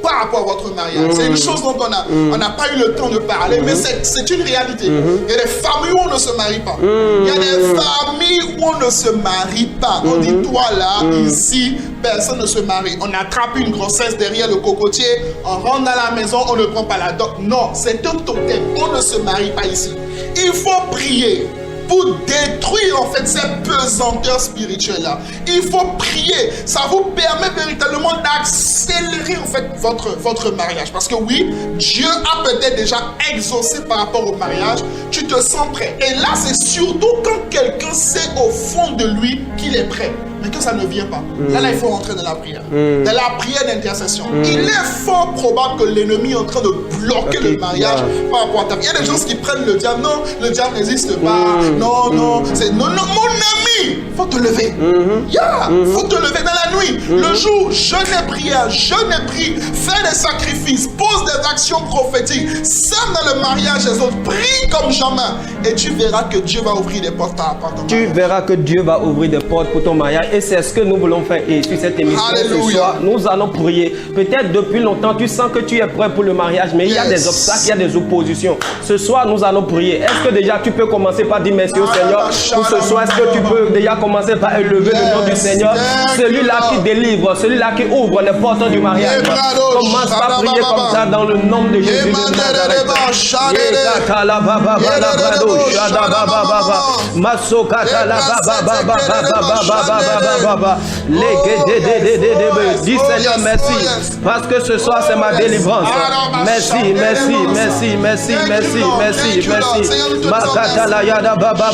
par rapport à votre mariage. C'est une chose dont on n'a pas eu le temps de parler, mais c'est une réalité. Il y a des familles où on ne se marie pas. Il y a des familles où on ne se marie pas. On dit, toi là, ici, personne ne se marie. On attrape une grossesse derrière le cocotier, on rentre dans la maison, on ne prend pas la dot. Non, c'est un totem. On ne se marie pas ici. Il faut prier pour détruire en fait ces pesanteurs spirituelles là. Il faut prier. Ça vous permet véritablement d'accélérer en fait votre mariage. Parce que oui, Dieu a peut-être déjà exaucé par rapport au mariage. Tu te sens prêt. Et là, c'est surtout quand quelqu'un sait au fond de lui qu'il est prêt, mais que ça ne vient pas. Là, il faut rentrer dans la prière. Dans la prière d'intercession. Il est fort probable que l'ennemi est en train de bloquer le mariage par rapport à ta vie. Il y a des gens qui prennent le diable. Non, le diable n'existe pas. Non, c'est non, mon ami, faut te lever. Faut te lever dans la nuit. Le jour, jeûne et prière, jeûne et prie, fais des sacrifices, pose des actions prophétiques, sème dans le mariage des autres, prie comme jamais. Et tu verras que Dieu va ouvrir des portes à ton mariage. Tu verras que Dieu va ouvrir des portes pour ton mariage. Et c'est ce que nous voulons faire. Et sur cette émission, ce soir, nous allons prier. Peut-être depuis longtemps, tu sens que tu es prêt pour le mariage, mais il y a des obstacles, il y a des oppositions. Ce soir, nous allons prier. Est-ce que déjà tu peux commencer par dire merci au Seigneur pour ce soir? Est-ce que tu peux déjà commencer par élever le nom du Seigneur? Celui-là qui délivre, celui-là qui ouvre les portes du mariage. Commence par prier comme ça dans le nom de Jésus. Dis Seigneur merci parce que ce soir c'est ma délivrance. Merci. Makatala yada baba.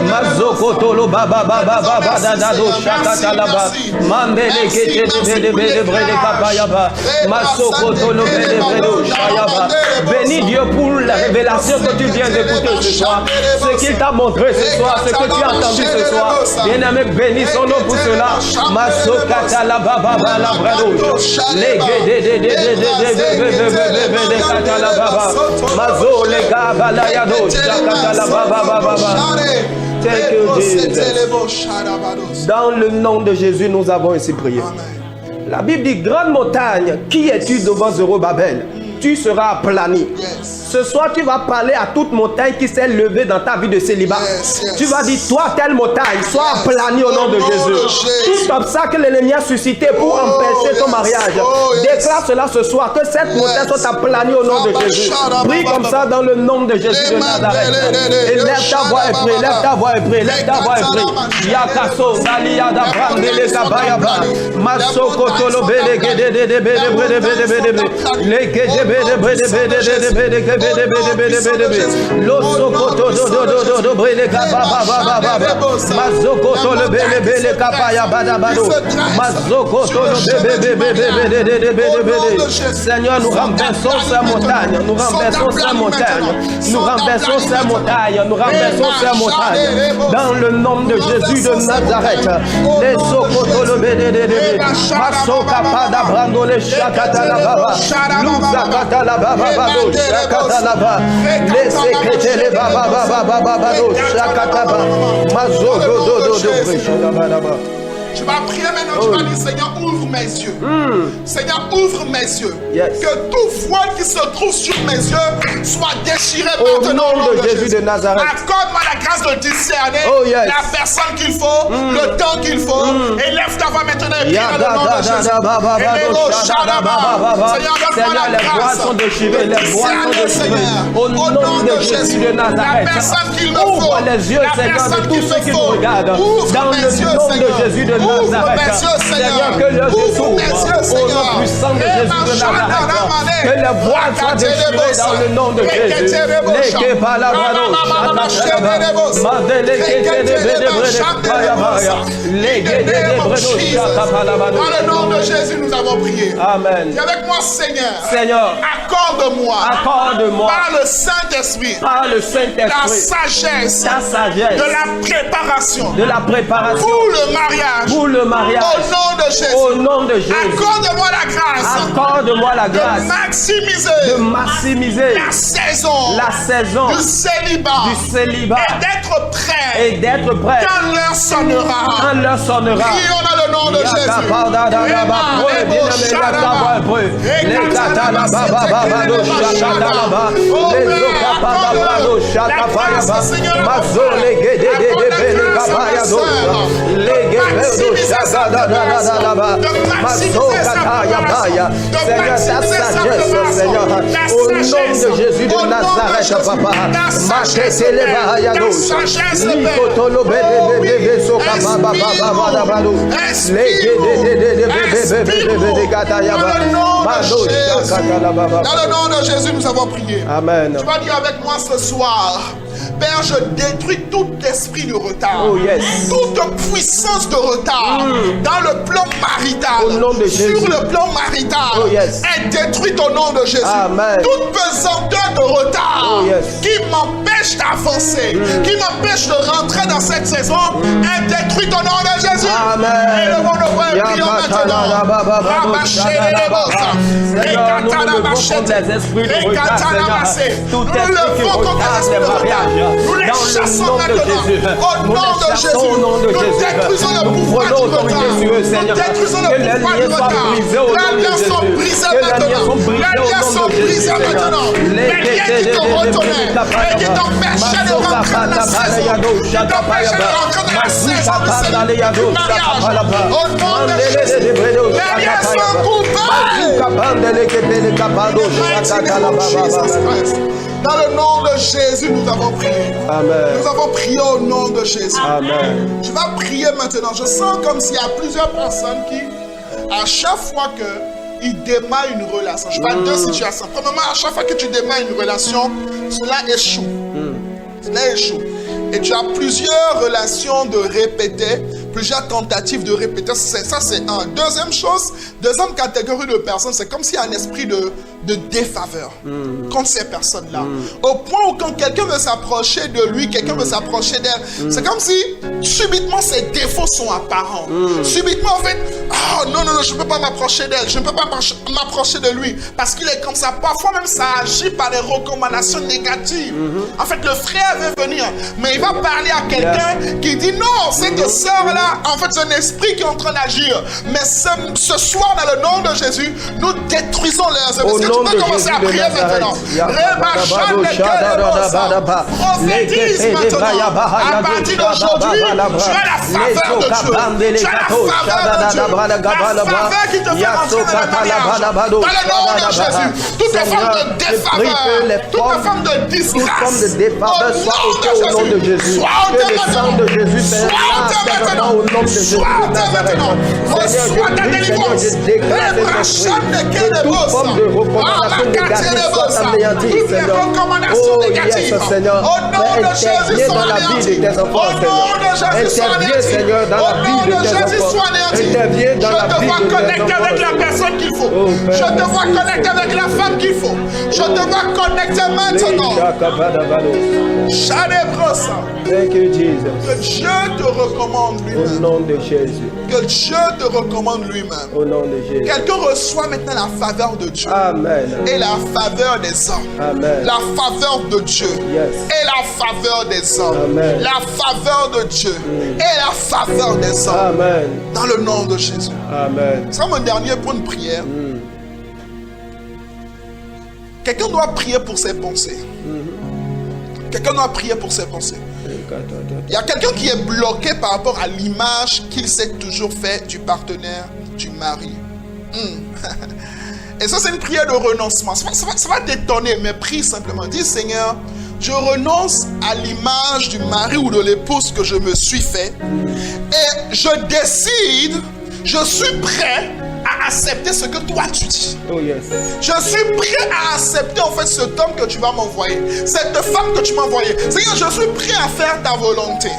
Mazoko Sokotolo baba baba baba dadado shakata laba. Mandele kete de brede kapayaba. Masokotolo bede bredo shayaba. Bénis Dieu pour la révélation que tu viens d'écouter ce soir. Ce qu'il t'a montré ce soir, ce que tu as entendu ce soir. Bien-aimé, bénis son nom pour cela. Masokata laba baba la bredo. Lege de kata la baba. Mazo le gaba la yado shakata la baba baba. Thank you, Jesus. Dans le nom de Jésus, nous avons ainsi prié. La Bible dit, grande montagne, qui es-tu devant Zorobabel? Tu seras aplani. Ce soir, tu vas parler à toute montagne qui s'est levée dans ta vie de célibat. Tu vas dire, toi, telle montagne, sois aplani au nom de Jésus. Tout obstacle que l'ennemi a suscité pour empêcher ton mariage, déclare cela ce soir, que cette montagne soit aplanie au nom de Jésus. Prie comme ça dans le nom de Jésus de Nazareth. Et lève ta voix et prie, lève ta voix et prie, lève ta voix et prie. Yakaso, Daliada, Brandele, Kabayaba, Masoko, Tolo, Bele, Gede, Seigneur, nous renversons sa montagne, nous renversons sa montagne, nous renversons sa montagne, nous renversons sa montagne. Dans le nom de Jésus de Nazareth, les Sokotolo Bede, Masoka Pada Brandole Shakata la Baba, Luzakata la Baba, Shakata la Baba, les secrétaires les Baba, Baba, Shakata Baba, Mazogo Dodo, Je vais prier maintenant, tu vas dire, Seigneur, ouvre mes yeux. Seigneur, ouvre mes yeux. Que tout voile qui se trouve sur mes yeux soit déchiré maintenant au nom de Jésus de Nazareth. Accorde-moi la grâce de discerner la personne qu'il faut, le temps qu'il faut. Et lève ta voix maintenant et prie dans le nom de Jésus. Seigneur, les voiles sont déchirées, les voiles sont déchirées. Au nom de Jésus de Nazareth. Ouvre les yeux, Seigneur, de tous ceux qui nous regardent. Dans le nom de Jésus de Nazareth. Seigneur, que leurs yeux s'ouvrent au nom puissant de Jésus de Nazareth. Que les voiles soient déchirées dans le nom de Jésus. Dans le nom de Jésus, nous avons prié. Amen. Et avec moi, Seigneur, accorde-moi par le Saint-Esprit la sagesse de la préparation pour le mariage au nom de Jésus. Accorde-moi la grâce de maximiser la saison du célibat et d'être prêt quand l'heure sonnera. Prions dans le nom de Jésus. Seigneur, au nom de Jésus de Nazareth, papa, dans le nom de Jésus, nous avons prié. Amen. Tu vas dire avec moi ce soir, Père, je détruis tout esprit de retard, toute puissance de retard dans le plan marital, au nom de Jésus. Sur le plan marital, est détruite au nom de Jésus. Amen. Toute pesanteur de retard qui m'empêche d'avancer, qui m'empêche de rentrer dans cette saison, est détruite au nom de Jésus. Amen. Et le monde de prions maintenant. Rabâchez les bosses. Seigneur, nous ne levons contre les esprits de retard, Seigneur. Tout esprit qui retarde les mariages, nous les chassons maintenant. Au nom de Jésus, nous détruisons le pouvoir du retard. Nous détruisons le pouvoir du retard. Les liens sont brisés maintenant. Les liens sont brisés maintenant. Les liens qui te retenaient et qui t'empêchaient de rentrer dans la saison, qui t'empêchaient de rentrer dans la saison du mariage. Au nom de Jésus, les liens sont coupés. Dans le nom de Jésus, nous avons prié. Amen. Nous avons prié au nom de Jésus. Amen. Je vais prier maintenant. Je sens comme s'il y a plusieurs personnes qui, à chaque fois qu'ils démarrent une relation, je parle de deux situations. Premièrement, à chaque fois que tu démarres une relation, cela échoue. Cela échoue. et tu as plusieurs relations de répéter, plusieurs tentatives de répéter, ça c'est un. Deuxième chose, deuxième catégorie de personnes, c'est comme s'il y a un esprit de défaveur contre ces personnes-là. Au point où quand quelqu'un veut s'approcher de lui, quelqu'un veut s'approcher d'elle, c'est comme si subitement ses défauts sont apparents. Subitement en fait, oh non, je ne peux pas m'approcher d'elle, je ne peux pas m'approcher de lui, parce qu'il est comme ça. Parfois même ça agit par des recommandations négatives. En fait, le frère veut venir, mais il va parler à quelqu'un qui dit non, cette sœur-là, en fait c'est un esprit qui est en train d'agir. Mais ce soir, dans le nom de Jésus, nous détruisons les œuvres. Est-ce que tu peux commencer à prier maintenant? Prophétise maintenant. À partir d'aujourd'hui, tu as la faveur de Dieu. Tu as la faveur de Dieu. La faveur qui te fait rentrer dans le mariage. Dans le nom de Jésus. Toutes les formes de défaveur, toutes les formes de disgrâce, au nom de Jésus. Sois ôté maintenant. Sois ôté maintenant. Reçois ta délivrance. Toutes les recommandations négatives. Au nom de Jésus, sois anéanti. Au nom de Jésus, sois anéanti. Au nom de Jésus, sois anéanti. Je te vois connecter avec la personne qu'il faut. Je te vois connecter avec la femme qu'il faut. Je te vois connecter maintenant. Thank you, Jesus. Que Dieu te recommande lui-même. Au nom de Jésus. Que Dieu te recommande lui-même. Au nom de Jésus. Quelqu'un reçoit maintenant la faveur de Dieu. Amen. Et la faveur des hommes. Amen. La faveur de Dieu. Yes. Et la faveur des hommes. Amen. La faveur de Dieu. Et la faveur des hommes. Amen. Dans le nom de Jésus. Amen. C'est mon dernier point de prière. Quelqu'un doit prier pour ses pensées. Quelqu'un doit prier pour ses pensées. Il y a quelqu'un qui est bloqué par rapport à l'image qu'il s'est toujours fait du partenaire, du mari. Et ça, c'est une prière de renoncement. Ça va t'étonner, mais prie simplement. Dis, Seigneur, je renonce à l'image du mari ou de l'épouse que je me suis fait. Et je décide, je suis prêt à accepter ce que toi tu dis. Oh yes. Je suis prêt à accepter en fait cet homme que tu vas m'envoyer, cette femme que tu m'as envoyée. Seigneur, je suis prêt à faire ta volonté.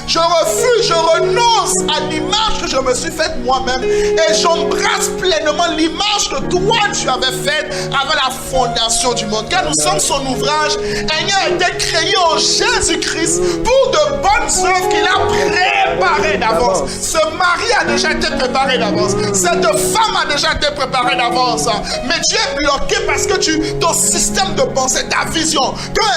Je refuse, je renonce à l'image que je me suis faite moi-même et j'embrasse pleinement l'image que toi tu avais faite avant la fondation du monde. Car nous sommes son ouvrage ayant été créé en Jésus-Christ pour de bonnes œuvres qu'il a préparées d'avance. Ce mari a déjà été préparé d'avance. Cette femme a déjà été préparée d'avance. Mais Dieu est bloqué parce que ton système de pensée, ta vision, quand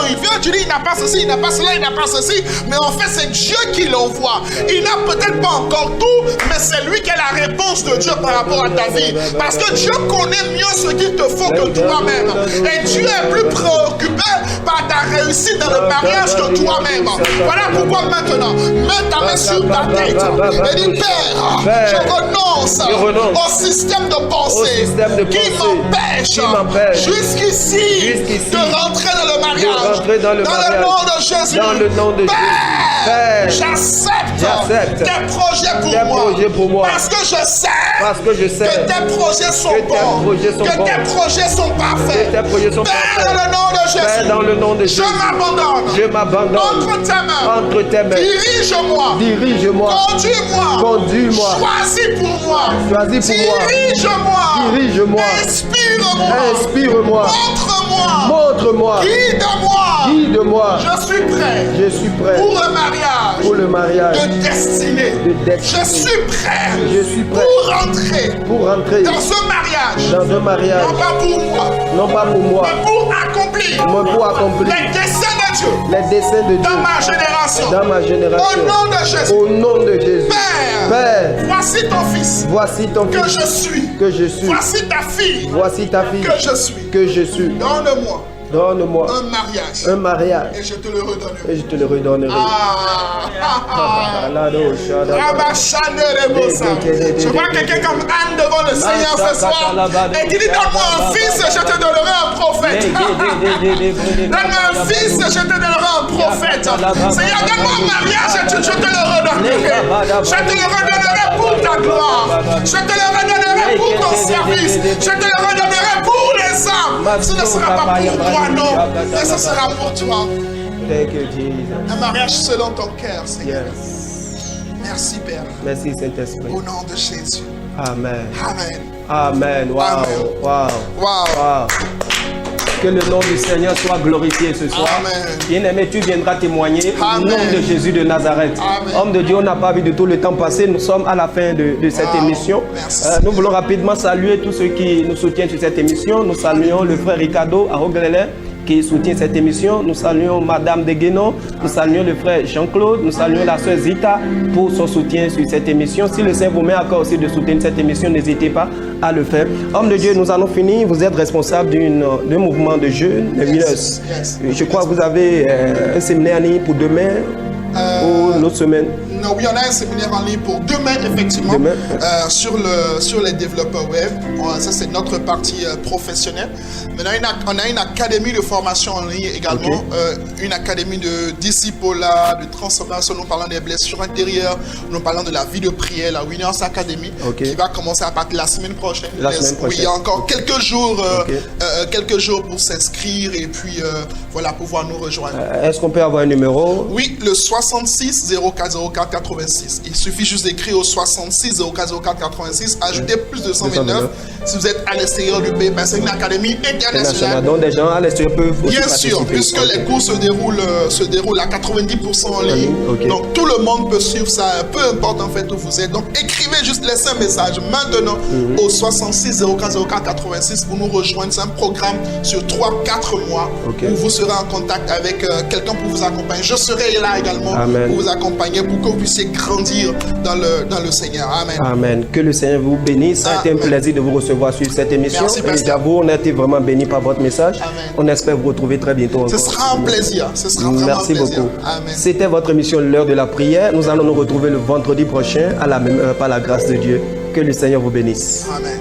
il vient, tu dis il n'a pas ceci, il n'a pas cela, il n'a pas ceci. Mais en fait, c'est Dieu qui l'envoie. Il n'a peut-être pas encore tout, mais c'est lui qui a la réponse de Dieu par rapport à ta vie. Parce que Dieu connaît mieux ce qu'il te faut que toi-même. Et Dieu est plus préoccupé par ta réussite dans le mariage que toi-même. Voilà pourquoi maintenant, mets ta main sur ta tête et dis, Père, je renonce au système de pensée qui m'empêche jusqu'ici de rentrer dans le mariage. Dans le nom de Jésus. Dans le nom de Jésus. Père, j'accepte tes projets pour moi. Parce que je sais que tes projets sont bons. Que tes projets sont parfaits. Père, dans le nom de Jésus. Dans le nom de Jésus. Je m'abandonne. Entre tes mains. Dirige-moi. Conduis-moi. Choisis pour moi. Dirige-moi. Inspire-moi. Montre-moi. Guide-moi. Je suis prêt. Pour le mariage. De destinée. Je suis prêt. Pour rentrer. Dans ce mariage. Non pas pour moi. Mais pour accomplir. Les desseins de Dieu. Dans ma génération. Au nom de Jésus. Père. Voici ton fils. Que je suis. Voici ta fille. Que je suis. Donne-moi un mariage. Et je te le redonnerai. Je vois quelqu'un comme Anne devant le Seigneur ce soir et qui dit, donne-moi un fils et je te donnerai un prophète. Donne-moi un fils et je te donnerai un prophète. Seigneur, donne-moi un mariage et je te le redonnerai. Je te le redonnerai pour ta gloire. Je te le redonnerai pour ton service. Je te le redonnerai pour les âmes. Ce ne sera pas pour toi, non, mais ce sera pour toi. Thank you, Jesus. Un mariage selon ton cœur, Seigneur. Yes. Merci, Père. Merci, Saint-Esprit. Au nom de Jésus. Amen. Amen. Amen. Wow. Amen. Wow. Wow. Wow. Que le nom du Seigneur soit glorifié ce soir. Amen. Bien-aimé, tu viendras témoigner au Amen. nom de Jésus de Nazareth. Amen. Homme de Dieu, on n'a pas vu de tout le temps passé. Nous sommes à la fin de cette Wow. émission. Merci. Nous voulons rapidement saluer tous ceux qui nous soutiennent sur cette émission. Nous saluons le frère Ricardo à Roglele qui soutient cette émission. Nous saluons Madame Degueno. Nous saluons le frère Jean-Claude. Nous saluons la sœur Zita pour son soutien sur cette émission. Si le Saint vous met à cœur aussi de soutenir cette émission, n'hésitez pas à le faire. Homme de Dieu, nous allons finir. Vous êtes responsable d'un mouvement de jeunes, les Winners. Je crois que vous avez un séminaire en ligne pour demain ou l'autre semaine. Non, oui, on a un séminaire en ligne pour demain, effectivement, Demain. sur les développeurs web. Ça, c'est notre partie professionnelle. Maintenant, on a une académie de formation en ligne également, une académie de discipolat, de transformation. Nous parlons des blessures intérieures, nous parlons de la vie de prière, la Winners Academy, qui va commencer à partir de la semaine prochaine. La semaine prochaine. Oui, il y a encore quelques jours pour s'inscrire et puis voilà, pouvoir nous rejoindre. Est-ce qu'on peut avoir un numéro? Oui, le 66 04 04 86. Il suffit juste d'écrire au 66 04 04 86, ajouter plus de 129 si vous êtes à l'extérieur du pays, parce que c'est une académie internationale. Donc des gens à l'extérieur peuvent aussi Bien sûr, participer. puisque les cours se déroulent à 90% en ligne. Donc tout le monde peut suivre ça, peu importe en fait où vous êtes. Donc écrivez juste, laissez un message maintenant au 66 04 04 86 pour nous rejoindre. C'est un programme sur 3-4 mois où vous serez en contact avec quelqu'un pour vous accompagner. Je serai là également pour vous accompagner, pour que vous puissiez grandir dans le Seigneur. Amen. Amen. Que le Seigneur vous bénisse. Ça a été un plaisir de vous recevoir sur cette émission. Merci, et j'avoue, on a été vraiment bénis par votre message. Amen. On espère vous retrouver très bientôt encore. Ce sera un plaisir. Ce sera vraiment Merci un plaisir. beaucoup. Amen. C'était votre émission L'heure de la prière. Nous allons nous retrouver le vendredi prochain à la même heure par la grâce de Dieu. Que le Seigneur vous bénisse. Amen.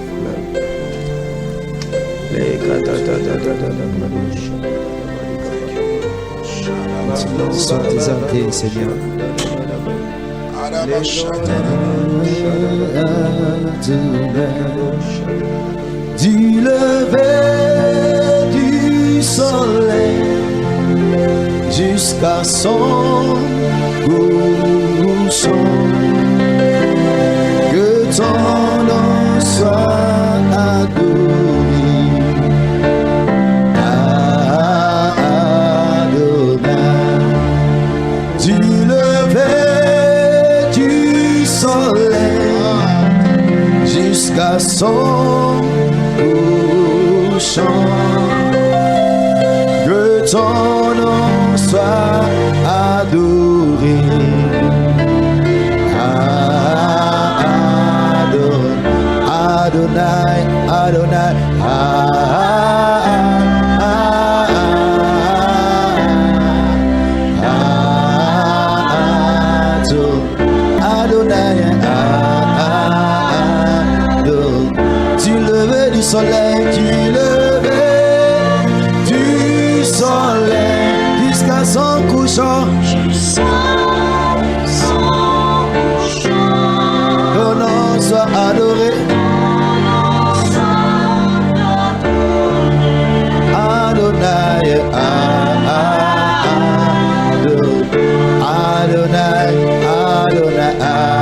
Sois exalté, Seigneur. Du lever du soleil jusqu'à son couchant, que ton nom soit adoré, Adonai. Du lever du soleil jusqu'à son couchant, que ton nom soit adoré, Adonai, Adonai, Adonai, du lever du soleil, du lever du soleil jusqu'à son couchant, ton nom soit adoré, Adonai, Adonai, Adonai.